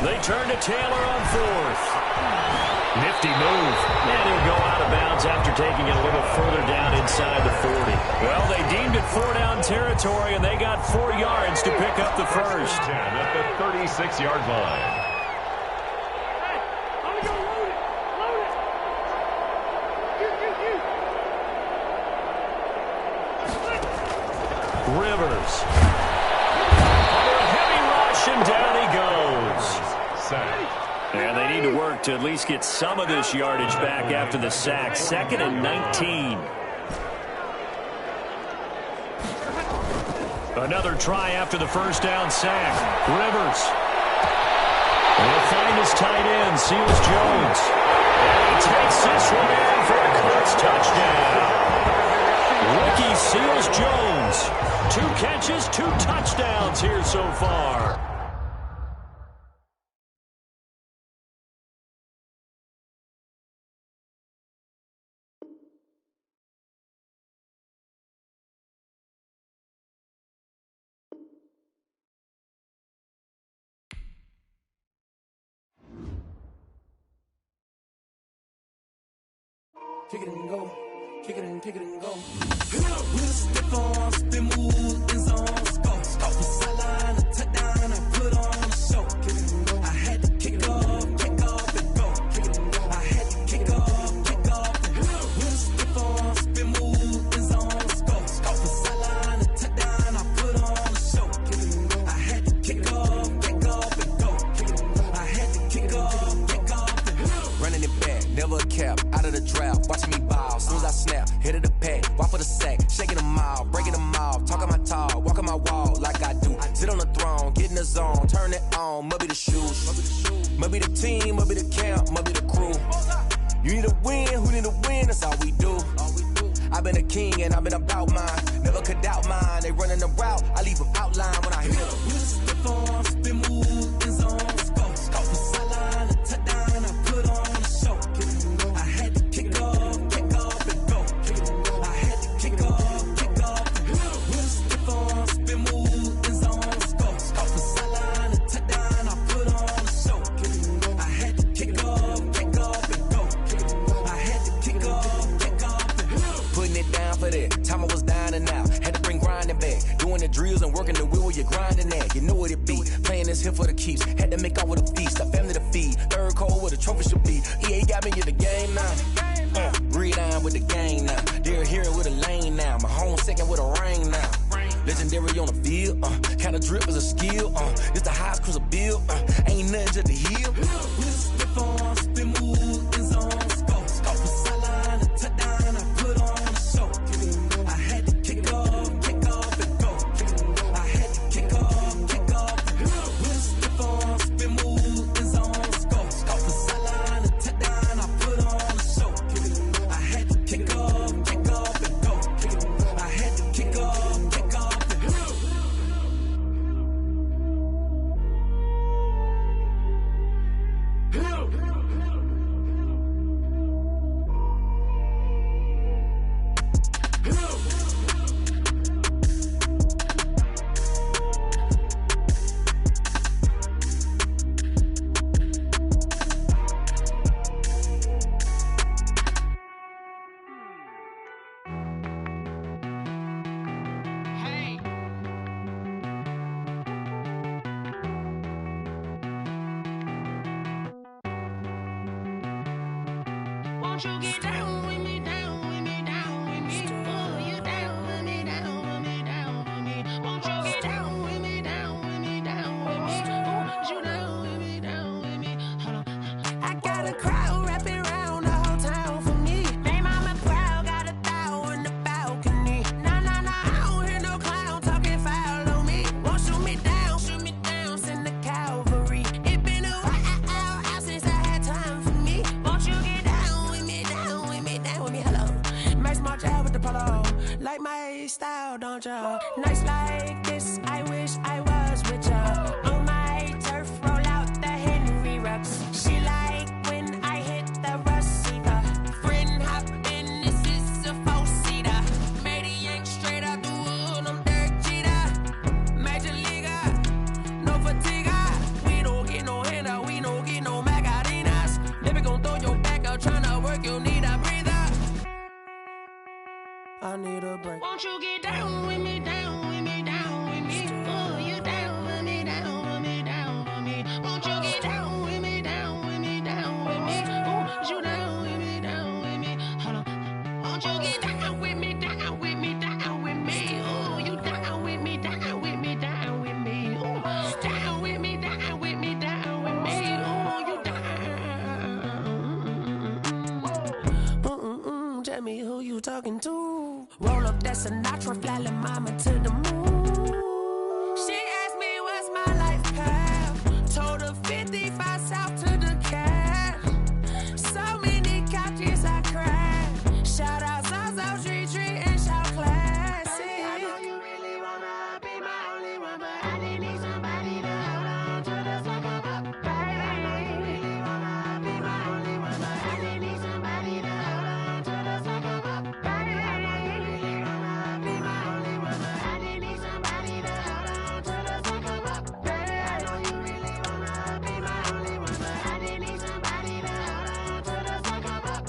They turn to Taylor on 4th. Nifty move. And he'll go out of bounds after taking it a little further down inside the 40. Well, they deemed it 4-down territory, and they got 4 yards to pick up the first. 10 at the 36-yard line. Hey, I'm going to load it. Load it. Rivers. Under a heavy rush, and down he goes. Sack. And they need to work to at least get some of this yardage back after the sack. 2nd and 19. Another try after the first down sack. Rivers. He'll find his tight end, Seals Jones. And he takes this one in for a Colts touchdown. Rookie Seals Jones. 2 catches, 2 touchdowns here so far. Kick it and go. Kick it and go. With a stiff on, spin move, in zone, go. Off the sideline, a touchdown, I put on a show. Kick it and go. I had to kick off and go. Kick it and go. I had to kick off and go. With a stiff on, spin move, in zone, go. Off the sideline, a touchdown, I put on a show. Kick it and go. I had to kick off and go. Kick it and go. I had to kick off and go. Running it back, never a cap, out of the draft. Watching me ball, soon as I snap, hit of the pack, walk for the sack, shaking them all, breaking them off, on, must be the shoes. Must be the team, must be the camp, must be the crew. You need a win, who need a win, that's all we do. I've been a king and I've been about mine. Never could doubt mine. They running the route, I leave them outline when I hear them. We just spit on, spin move, in zone, go. From sideline to touchdown, I put on the show. I had to kick off and go. I had to kick off and go. We just spit on, spin move, in zone, go. From sideline to touchdown, I put on the show. I had to kick off and go. I had to kick off and go. Putting it down for that. Time I was down and out. Had to bring grinding back. Doing the drills and working the wheel where you're grinding at. You know what it be. Playing this here for the keeps. Had to make off with a feast. A family to feed. Third cold where the trophy should be. EA got me in the game now. Breed on with the game now. They're here with a lane now. My home second with a ring now. Legendary on the field. Kinda drip is a skill. It's the highest cruiser bill. Ain't nothing just to heal. We just spit on, spin move, in zone, go. From sideline to touchdown, I put on the show. I had to kick off and go. I had to kick off and go. We just spit on, spin move, in zone, go. From sideline to touchdown, I put on the show. I had to kick off and go. I had to kick off and go. Won't you get down with me, down with me, down with me? Oh, you down with me, down with me, down with me. Won't you get down with me, down with me, down with me? Oh, you down with me, down with me? Hold on. I got a crowd wrapping around the whole town for me. They mama proud, got a thou in the balcony. Nah, I don't hear no clown talking foul on me. Won't shoot me down, send the cavalry. It been a while since I had time for me. Won't you get down with me, down with me, down with me? Hello. Max March out with the polo. Like my style, don't ya? Nights like this, I wish I was with ya. On my turf, roll out the Henry Rux. She like when I hit the receiver. Friend hop in, this is a four-seater. Made a yank straight out the wood, I'm Derek Jeter. Major leaguer, no fatigue. We don't get no handout, we don't get no Macarinas. Never gon' throw your back out, tryna work, you need a breather. I need a break. Won't you get down with me, down with me, down with me? Oh, you down with me, down with me, down with me? Won't you get down with me, down with me, down with me? Oh, you down with me, down with me? Hold on. Won't you get down with me, down with me, down with me? Oh, you down with me, down with me, down with me? Oh, down with me, down with me, down with me? Oh, you down. Tell me who you talking to. Roll up that Sinatra, fly la mama to the moon. She asked me what's my life path. Told her 55 south to the cash. So many couches I cried. Shout out Zazo, Tree, and shout classy. I know you really wanna be my only one, but I didn't need somebody to hold on to the sucker up. Baby, I know you really wanna be my only one, but I didn't need somebody to hold on to the sucker up. Baby, I know you really wanna be my only one, but I didn't need somebody to hold on to the sucker up. Baby, I know you really wanna be my only one, but I didn't need somebody to hold on to the sucker up.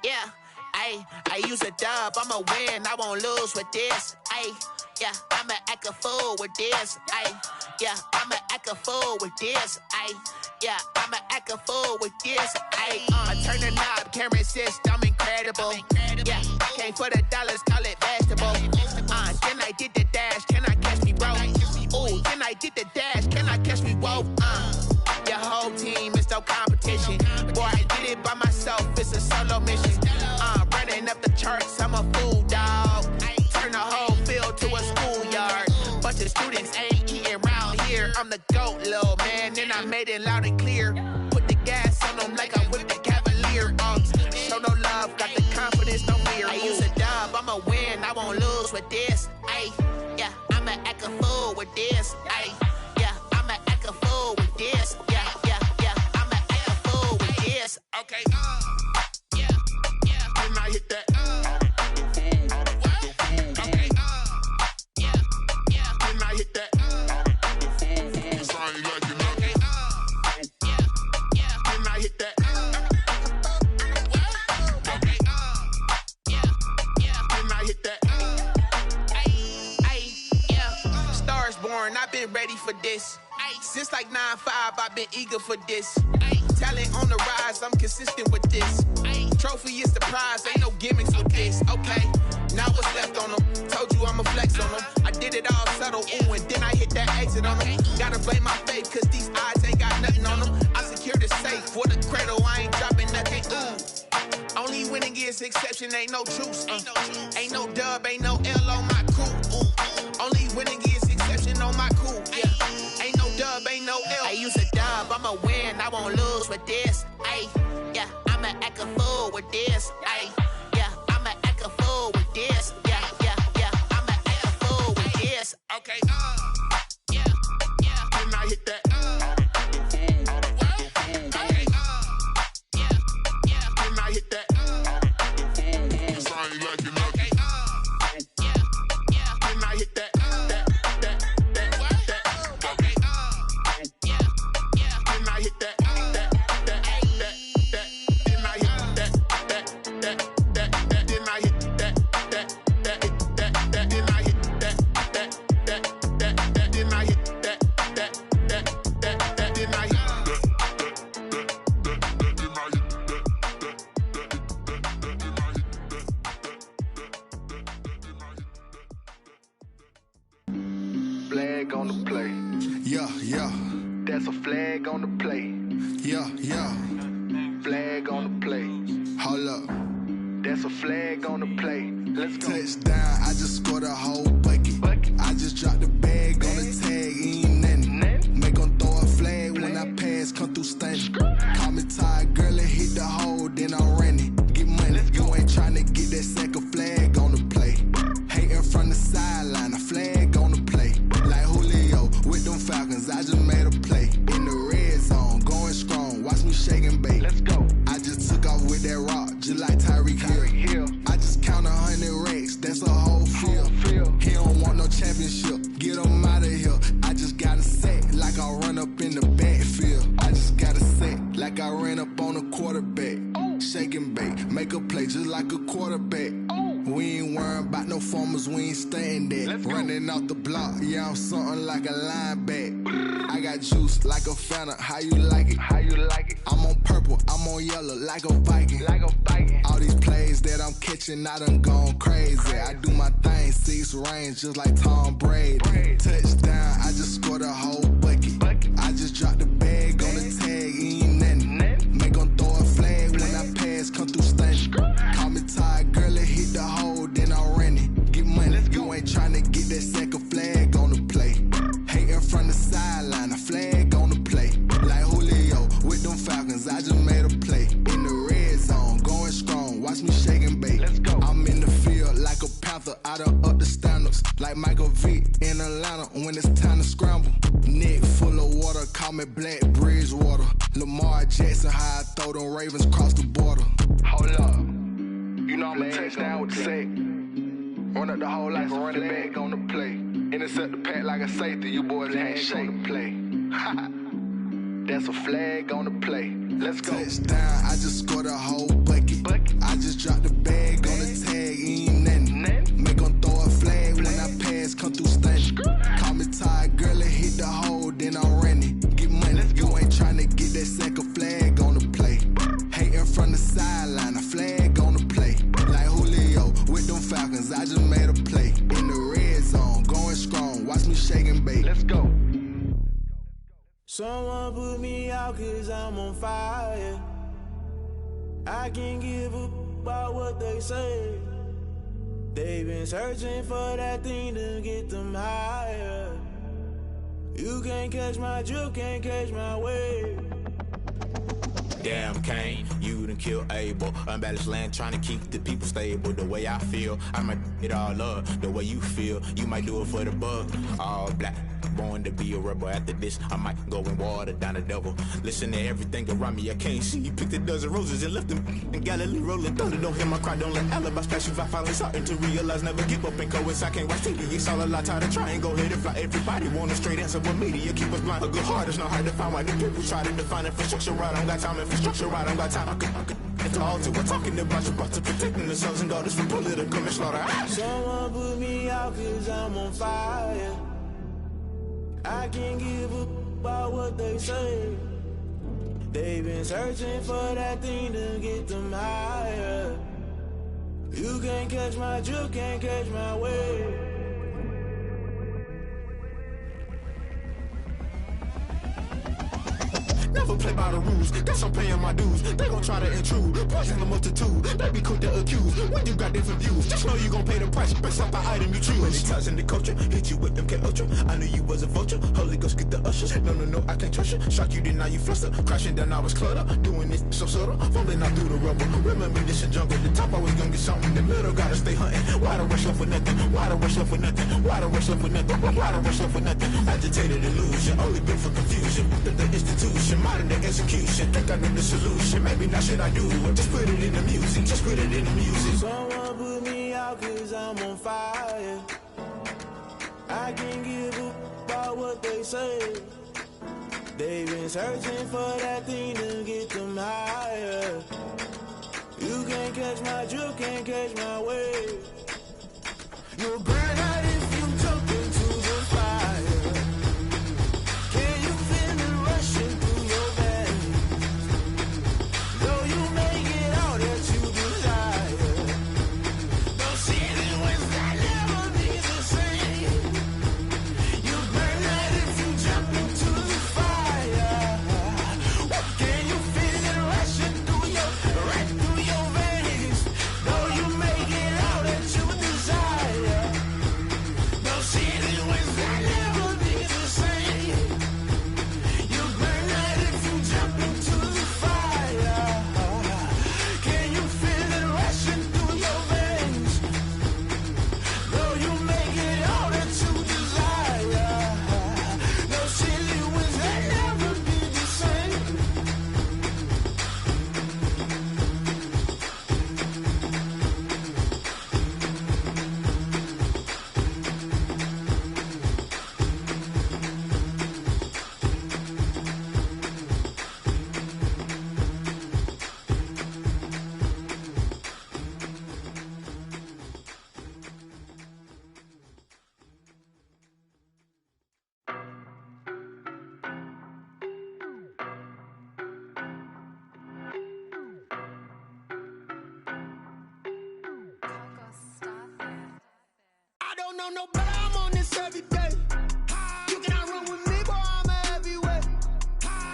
Yeah, I use a dub, I'ma win, I won't lose with this. Yeah, I'ma act a fool with this. Yeah, I'ma act a fool with this. Yeah, I'ma act a fool with this. I turn the knob, camera assist, I'm incredible. Yeah, came for the dollars, call it vegetable. Then I did the dash, can I catch me, bro? Ooh, then I did the dash, can I catch me, whoa? Your whole team is no competition. Boy, I did it by myself, it's a solo mission. Running up the charts, I'm a fool, dog. Turn the whole field to a schoolyard. Bunch of students ain't eating round here. I'm the GOAT, little man, and I made it loud and clear. Put the gas on them like I whipped the Cavalier. Show no love, got the confidence, no fear. I use a dub, I'ma win, I won't lose with this. Yeah, I'ma act a fool with this. Yeah, I'ma act a fool with this. Yeah, I'ma act a fool with this. Okay, yeah, and I hit that. Okay, yeah, and I hit that. Sound like you know. Okay, yeah, and I hit that. Okay, yeah, and I hit that. Yeah, stars born, I've been ready for this. Since like 9-5, I've been eager for this. Talent on the rise, I'm consistent with this. Trophy is the prize, ain't no gimmicks with this. Okay, now what's left on them? Told you I'ma flex on them. I did it all subtle, ooh, and then I hit that exit on them. Gotta blame my faith, cause these odds ain't got nothing on them. I secured the safe for the cradle, I ain't dropping nothing, ooh. Only winning is exception, ain't no truce. Ain't no dub, ain't no L on my crew. Ooh. Only winning is exception on my crew. Yeah, ain't no dub, ain't no L. I use a dub, I'ma win, I won't lose with this. Yeah, I'ma act a fool with this. Yeah, I'ma act a fool with this. Yeah, I'ma act a fool with this. Okay, yeah, and I hit that. Okay, yeah, and I hit that. Sound like you know. Okay, yeah, and I hit that. Okay, yeah, and I hit that. Flag on the play. Yeah. That's a flag on the play. Yeah. Flag on the play. Hold up. That's a flag on the play. Let's go. Touchdown, I just scored a whole bucket. I just dropped the bag on the tag, ain't nothing. Make them throw a flag when I pass, come through stunning. Call me tired, girl, and hit the hole, then I'm running. Get money, you ain't trying to get that second flag on the play. Hating from the sideline, a flag on the play. Like Julio with them Falcons, I just made a play. In the red zone, going strong, watch me shake and bake. Let's go. I just took off with that rock, just like Tyreek Hill. I just count 100 racks, that's a whole field. He don't want no championship, get him out of here. I just got a set, like I run up in the backfield. I just got a set, like I ran up on a quarterback. Shake and bake, make a play just like a quarterback. We ain't worrying about no formers, we ain't staying there. Running off the block, yeah, I'm something like a linebacker. I got juice like a Fanta, how you like it? I'm on purple, I'm on yellow, like a Viking. All these plays that I'm catching, I done gone crazy. I do my thing, 6 range, just like Tom Brady. Touchdown, I just scored a whole bucket. I just dropped the bag on the tag, ain't nothing. Make them throw a flag when I pass, come through stunning. Call me tired, girl, and hit the hole, then I'm running. Get money, you ain't trying to get that second flag on the play. Hating from the sideline, a flag on the play. Like Julio with them Falcons, I just made a play. In the red zone, going strong, watch me shake and bake. I'm in the field like a Panther, I done up the standards. Like Michael Vick in Atlanta when it's time to scramble. Neck full of water, call me Black Bridgewater. Lamar Jackson, how I throw them Ravens cross the border. Hold up, you know I'm a touchdown with the sack. Run up the whole like a running back on the play. Intercept the pack like a safety, you boys ain't shake the play. That's a flag on the play. Let's go. Touchdown, I just scored a whole bucket. I just out cause I'm on fire. I can't give up about what they say. They've been searching for that thing to get them higher. You can't catch my drift, can't catch my wave. Damn, Kane, you done killed Abel. Unbalanced land, trying to keep the people stable. The way I feel, I might it all up. The way you feel, you might do it for the buck. All black, born to be a rebel. After this, I might go and water down the devil. Listen to everything around me, I can't see. You picked a dozen roses and left them in Galilee rolling thunder. Don't hear my cry, don't let alibis pass you. I finally starting to realize, never give up and coincide. I can't watch TV, it's all a lot. Tired of trying, go ahead and fly. Everybody want a straight answer, but media keep us blind. A good heart is not hard to find. Why the people try to define infrastructure right? I don't got time, infrastructure right, I don't got time. I could it's all to we're talking about your to protecting the sons and daughters from political manslaughter. Someone put me out cause I'm on fire. I can't give up about what they say. They've been searching for that thing to get them higher. You can't catch my drift, can't catch my wave. Never play by the rules, guess I'm paying my dues. They gon' try to intrude, poison the multitude. They be quick to accuse, when you got different views. Just know you gon' pay the price, based off the item you choose. When it ties in the culture, hit you with them K-Ultra. I knew you was a vulture, Holy Ghost get the ushers. No, I can't trust you. Shock you, then now you fluster. Crashing down, I was clutter. Doing this so subtle, falling out through the rubble. Remember this a jungle, the top always gonna get something. The middle gotta stay hunting. Why the rush left with nothing? Why the rush left with nothing? Why the rush left with nothing? Why the rush left with nothing? Agitated illusion, only built for confusion. The institution, modern day execution. Think I know the solution. Maybe not should I do it? Just put it in the music. Just put it in the music. Someone put me out cause I'm on fire. I can't give up about what they say. They've been searching for that thing to get them higher. You can't catch my drift, can't catch my wave. You'll burn out if you jump into the fire. Can you feel it rushing through your veins? Though you make it all that you desire. Don't see it when I never be the same. You burn out if you jump into the fire. Can you feel it rushing through right through your veins? Though you make it all that you desire. Don't see it when I never be the same. You burn out if you jump into the fire. Can you feel it rushing through your veins? Though you make it all that you desire. No silly wins that never be the same. I don't know no better, I'm on this every day. You cannot run with me, boy, I'm a heavyweight.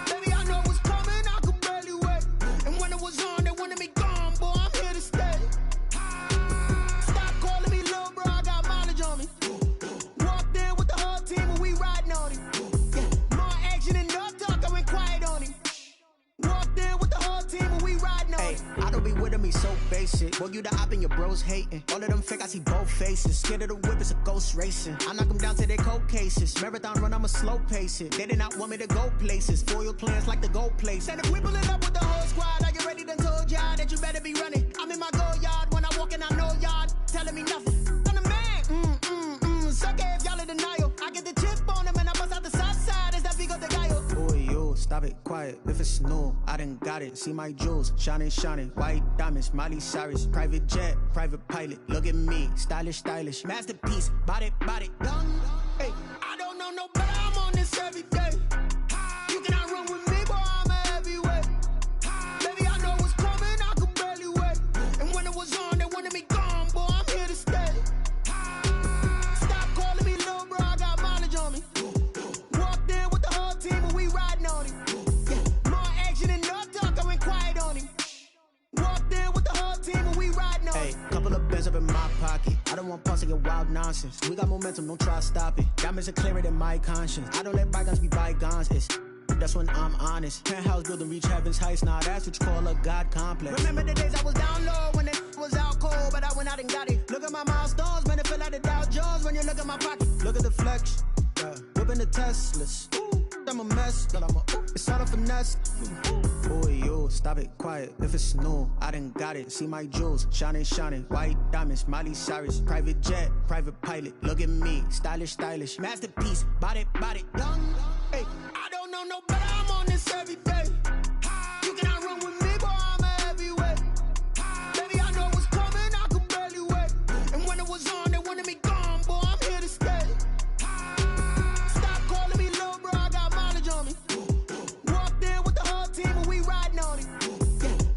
Baby, I know what's coming, I could barely wait. And when it was on, they wanted me gone, boy, I'm here to stay. Stop calling me little bro, I got mileage on me. Walked in with the whole team and we riding on him. Yeah, more action and no talk, I went quiet on him. Walked in with the whole team and we riding on him. I don't be with him, he's so basic. Boy, you the op and your bros hating. All of them fake, I see both faces. Scared of the whip, it's a ghost racing. I knock them down to their cold cases. Marathon run, I'ma slow pace it. They did not want me to go places. Foil plans like the gold place. And if we pull it up with the whole squad, I get ready, done told y'all that you better be running. I'm in my go yard, when I walk in, I know y'all telling me nothing. I'm the man, suck it if y'all in denial. I get the chip on them and I bust out the south side, is that big of the gallo. Boy, you, stop it, quiet, if it's new, I done got it. See my jewels, shining, white diamonds, Miley Cyrus. Private jet, private pilot, look at me, stylish, masterpiece, body, done. Hey, I don't know no better, I'm on this every day. You cannot run with me, boy, I'm a heavyweight. Baby, I know what's coming, I could barely wait. And when it was on, they wanted me gone, boy, I'm here to stay. Stop calling me little bro, I got mileage on me. Walked in with the whole team and we riding on him. Yeah, Couple of bands up in my pocket. I don't want parts of your wild nonsense. We got momentum, don't try to stop it. Diamonds are clearer than my conscience. I don't let bygones be bygones. That's when I'm honest. Penthouse building, reach heaven's heights. Nah, that's what you call a God complex. Remember the days I was down low when it was out cold, but I went out and got it. Look at my milestones, man, it feel like the Dow Jones when you look at my pocket. Look at the flex, whipping the Teslas. I'm a mess, but it's all a finesse. Boy, yo, stop it, quiet. If it's new, I done got it. See my jewels, shining, shining. White diamonds, Miley Cyrus. Private jet, private pilot. Look at me, stylish, stylish. Masterpiece, body, young. Hey, I don't know no better. I'm on this every day. You cannot run with me, boy. I'm a heavyweight. Baby, I know what's coming. I could barely wait. And when it was on, they wanted me gone, boy. I'm here to stay. Stop calling me little bro. I got mileage on me. Walked in with the whole team and we riding on it.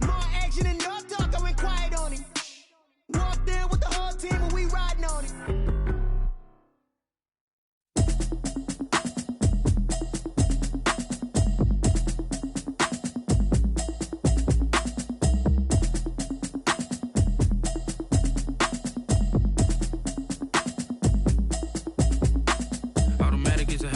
More action and no talk. I went quiet on it. Walked in with the whole team and we riding on it.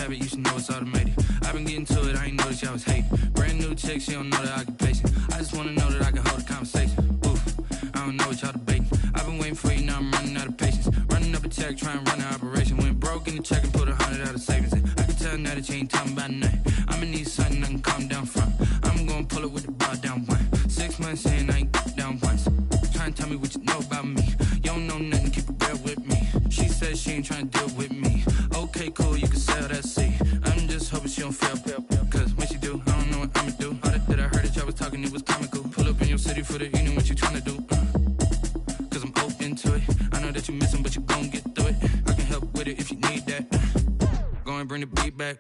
You should know it's automated. I've been getting to it, I ain't noticed y'all was hating. Brand new chick, she don't know the occupation. I just wanna know that I can hold a conversation. Oof, I don't know what y'all debating. I've been waiting for you, now I'm running out of patience. Running up a check, trying to run an operation. Went broke in the check and put 100 out of savings in. I can tell now that you ain't talking about nothing. I'ma need something I can calm down from. I'm gonna pull it with the bar down one. 6 months in, I ain't down once. Trying to tell me what you know about me. You don't know nothing, keep it real with me. She said she ain't trying to deal with me. Okay, cool, you can sell that seat. I'm just hoping she don't fail. Cause when she do, I don't know what I'ma do. All that I heard that y'all was talking, it was comical. Pull up in your city for the evening, what you tryna do? Cause I'm open to it. I know that you missing, but you gon' get through it. I can help with it if you need that. Go and bring the beat back.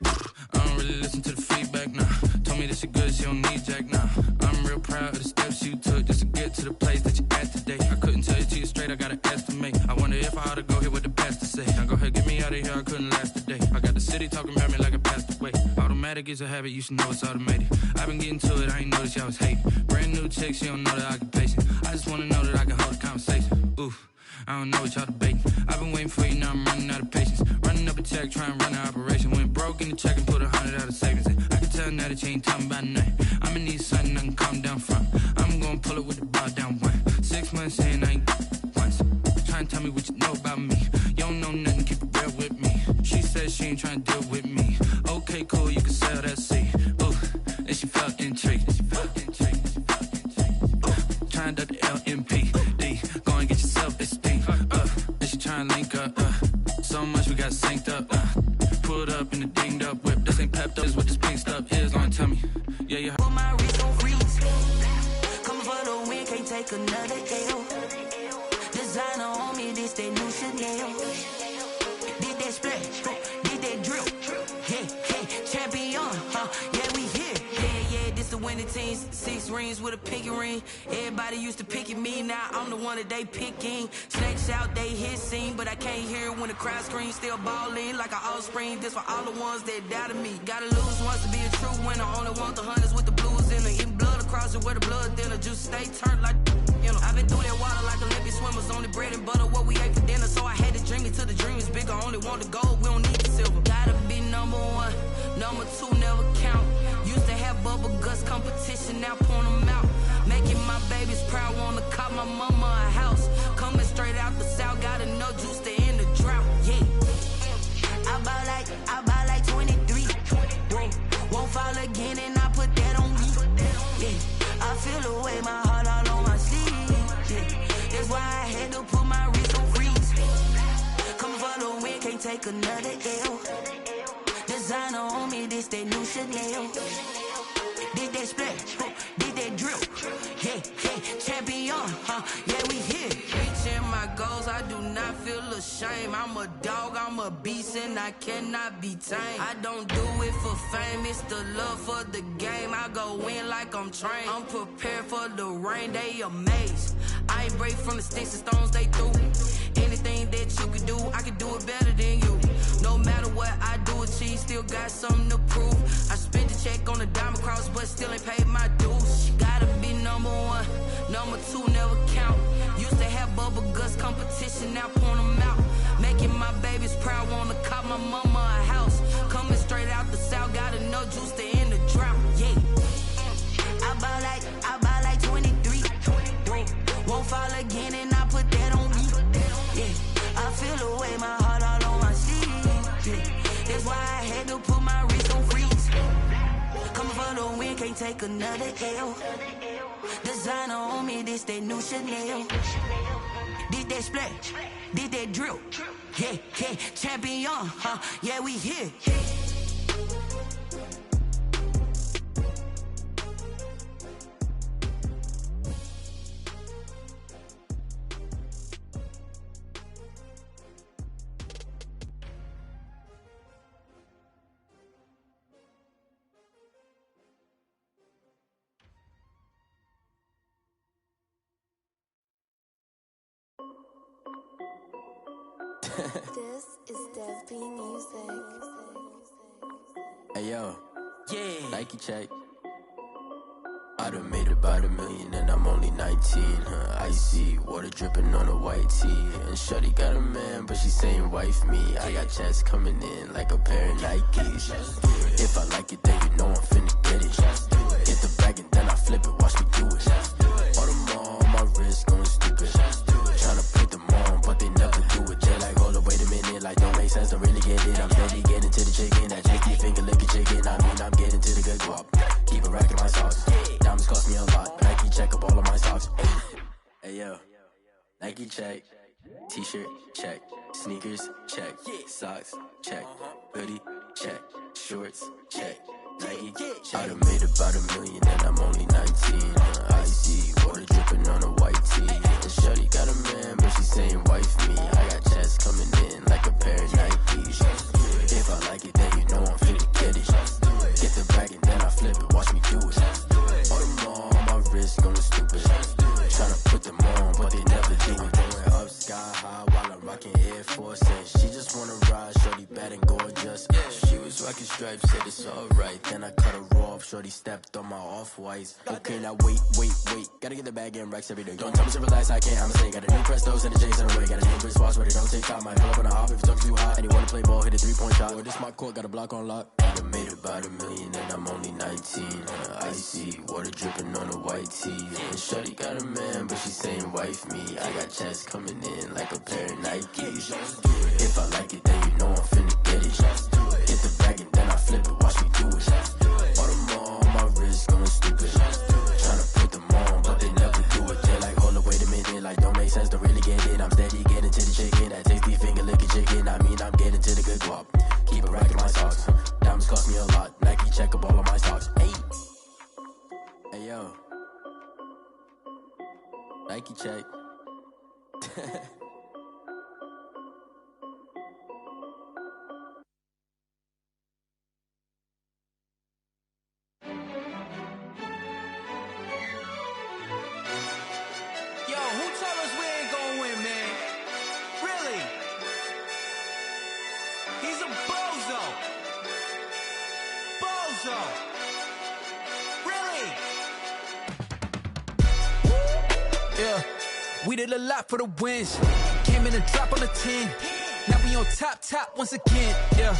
I don't really listen to the feedback, nah. Told me that she good, she don't need jack, nah. I'm real proud of the steps you took just to get to the place that you at today. I couldn't tell it to you straight, I gotta estimate. I wonder if I ought to go here with the pastor say. Now go ahead, get me out of here, I couldn't last a day. I got the city talking about me like I passed away. Automatic is a habit, you should know it's automated. I've been getting to it, I ain't noticed y'all was hating. Brand new chick, she don't know the occupation. I just wanna know that I can hold a conversation. Oof, I don't know what y'all debating. I've been waiting for you, now I'm running out of patience. Running up a check, trying to run an operation. Went broke in the check and put 100 out of savings in. I can tell now that you ain't talking about nothing. I'ma need something I can calm down from. I'm gonna pull it with the bar down one. 6 months in, I ain't once. Trying to tell me what you know about me. You don't know nothing, keep it real with me. She said she ain't trying to deal with me. Okay, cool, you can sell that seat. Ooh, and she felt intrigued. Trying to the LMPD. Go and get your self-esteem. And she trying to link up. So much we got synced up. Pulled up in the dinged up whip. This ain't pepped up, is what this pink stuff is. Don't tell me. Yeah, you Put my wrist on freeze. Coming for the win, can't take another L. Designer on me, this that new Chanel. Did that splash, did that drill. Hey, champion, yeah, we here. Yeah, this the winning teams. 6 rings with a pinky ring. Everybody used to picking me, now I'm the one that they picking. Snakes out, they hit scene, but I can't hear when the crowd screams. Still ballin' like an offspring. This for all the ones that doubted me. Gotta lose once to be a true winner. Only want the hunters with the blues in it. Eating blood across it where the blood thinner. Just stay turned like, you know. I've been through that water like Olympic swimmers. Only bread and butter, what we ate for dinner. So I had to dream it till the dream is bigger. Only want the gold, we don't need the silver. Gotta be number 1, number 2 never count. Used to have bubble guts competition, now point them out. Making my babies proud, wanna call my mama a house. Coming straight out the south, got enough juice to end the drought. Yeah, I buy like 23. Whoa, won't fall again, and I put that on me. Yeah, I feel the way, my heart all on my sleeve. Yeah, that's why I had to put my wrist on freeze. Coming for the win, can't take another L. Designer on me, this that new Chanel. Did that splash, did that drill. Yeah, champion, yeah, we here. Reaching my goals, I do not feel ashamed. I'm a dog, I'm a beast, and I cannot be tamed. I don't do it for fame, it's the love for the game. I go in like I'm trained. I'm prepared for the rain, they amazed. I ain't break from the sticks and stones they threw. Anything that you could do, I could do it better than you. No matter what I do, achieve, still got something to prove. I spent the check on the diamond cross, but still ain't paid my dues. Gotta be number 1, number but two never count. Used to have bubble guts competition, now point them out. Making my babies proud, wanna cop my mama a house. Coming straight out the south, got enough juice to end the drought. Yeah. I buy like 23. Won't fall again and I put that on me. Yeah. I feel the way, my heart all on my sleeve. Yeah. That's why I had to put my wrist on freeze. Coming for the win, can't take another L. Designer on me, this that new Chanel. Did that splash, did that drill. Yeah, yeah, champion, huh? Yeah, we here. This is Dev B Music. Hey yo, yeah. Nike check. I done made about $1 million and I'm only 19. Icy water dripping on a white tee. And shorty got a man, but she saying wife me. I got checks coming in like a pair of Nikes. If I like it, then you know I'm finna get it. Get the bag and then I flip it, watch me do it. All them on my wrist going stupid. Tryna put them on, but they never do it. They're like, hold up, wait a minute, like don't make sense, don't really get it. I'm steady getting to the chicken, that tasty finger licking chicken. I mean, I'm getting to the good guap. Keep a rack in my sauce. Diamonds cost me a lot. Nike check up all of my socks. Hey yo, Nike check. T-shirt check. Sneakers check. Socks check. Hoodie check. Shorts check. Nike check. I done made about $1 million and I'm only 19. Icy water dripping on a white tee. And shorty got a man, but she saying wife me. I got checks coming in like a pair of Nikes. If I like it, then you know I'm finna get it. Get the bag and then I flip it, watch me do it. All them on my wrist going stupid. Tryna put them on, but they never do it. Going up sky high while I'm rocking Air Force. And she just wanna ride, shorty bad and gorgeous. She was rocking stripes, said it's alright. Then I cut her off, shorty stepped on my off-whites. Okay, now wait. Gotta get the bag and racks every day. Don't tell me to relax, I can't, I'ma stay. Got a new Prestos and a J's in the way. Got a new wristwatch, but it don't take time. Might pull up on a hop if it's too hot. And you wanna play ball, hit a 3-point shot. Or this my court, got a block on lock. I done made about $1 million and I'm only 19. Icy water dripping on a white tee. And shorty got a man, but she saying wife me. I got checks coming in like a pair of Nikes. If I like it, then you know I'm finna get it. Get the bag and then I flip it, watch me do it. All them on my wrist going stupid. Tryna put them on, but they never do it. They're like, hold up, wait a minute, like don't make sense, don't really get it. I'm steady getting to the chicken, that tasty finger licking chicken. I mean, I'm getting to the good guap. Keep a rack in my socks. Diamonds cost me a lot. Nike check up all of my socks. Hey yo, Nike check. Yo, who told us we ain't gonna win, man? Really? He's a bozo. Bozo. Really? Yeah, we did a lot for the wins. Came in and drop on the 10. Now we on top once again. Yeah.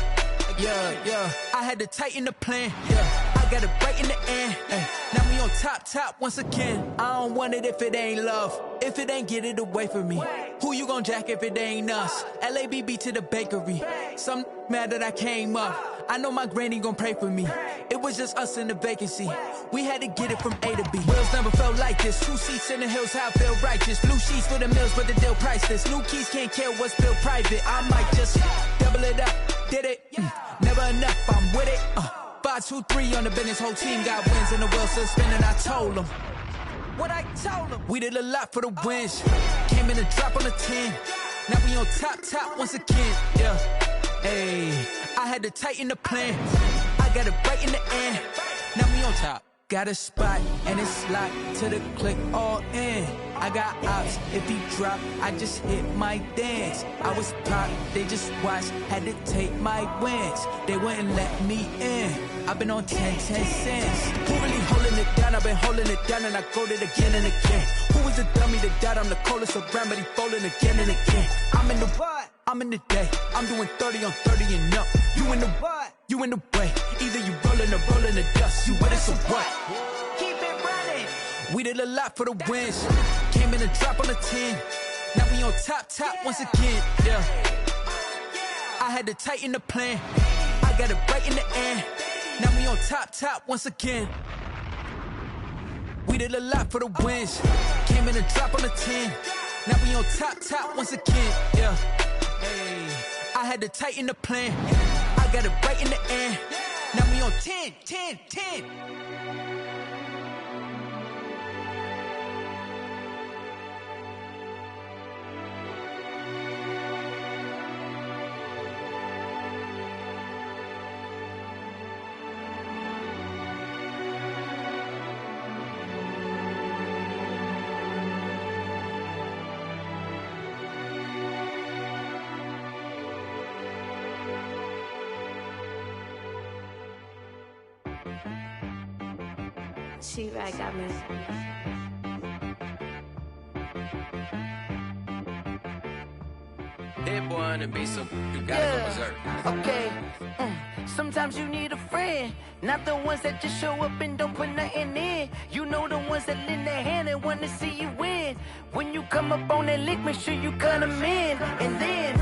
I had to tighten the plan. Yeah, I got it right in the end. Now we on top once again. I don't want it if it ain't love. If it ain't, get it away from me. Who you gon' jack if it ain't us? LABB to the bakery. Some mad that I came up. I know my granny gon' pray for me. It was just us in the vacancy. We had to get it from A to B. Wheels never felt like this. 2 seats in the hills, how I feel righteous. Blue sheets for the mills, but the deal priceless. New keys can't care what's built private. I might just double it up. Did it? Never enough, I'm with it. 5, 2, 3 on the business. Whole team got wins and the wheels still spinning. I told them what I told them. We did a lot for the wins. Came in and drop on the 10. Now we on top once again. Yeah. Hey, I had to tighten the plan. I got it right in the end. Now we on top. Got a spot and it's locked to the click all in. I got ops, if he drop, I just hit my dance. I was pop, they just watched, had to take my wins. They wouldn't let me in. I've been on 10 cents. Who really holding it down? I've been holding it down and I go it again and again. Who was a dummy that died, I'm the coldest around, but he falling again and again. I'm in the what? I'm in the day. I'm doing 30 on 30 and up. You in the what? You in the way. Either you rolling or rolling the dust. You with us or what? Keep it running. We did a lot for the wins. Came in a drop on the 10. Now we on top once again. Yeah. I had to tighten the plan. I got it right in the end. Now we on top once again. We did a lot for the wins. Came in a drop on the 10. Now we on top once again. Yeah. Hey. I had to tighten the plan. I got it right in the end. Now we on 10. She-Rag got me. Hit boy on the beat, so you gotta go berserk. Okay. Sometimes you need a friend, not the ones that just show up and don't put nothing in. You know the ones that lend their hand and want to see you win. When you come up on that lick, make sure you cut them in. And then,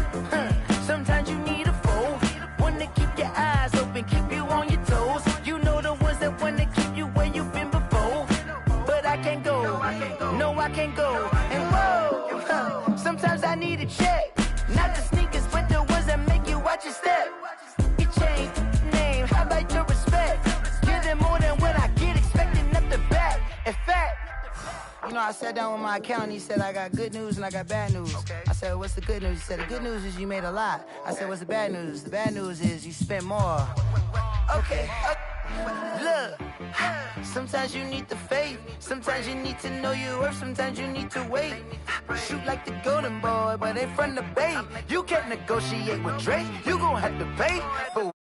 sometimes you need a foe, one to keep your eyes open, keep you on your toes. You know the ones that want to keep you where you've been before. But I can't go, no I can't go. And whoa, sometimes I need a check. Not the sneakers, but the ones that make you watch your step. Your chain, name, how about your respect? Give them more than what I get, expecting nothing back. In fact, you know, I sat down with my accountant, he said I got good news and I got bad news. I said, what's the good news? He said, the good news is you made a lot. I said, what's the bad news? The bad news is you spent more. Okay. Look, sometimes you need the faith, sometimes you need to know your worth, sometimes you need to wait. Shoot like the golden boy, but ain't from the bay. You can't negotiate with Drake, you gon' have to pay. But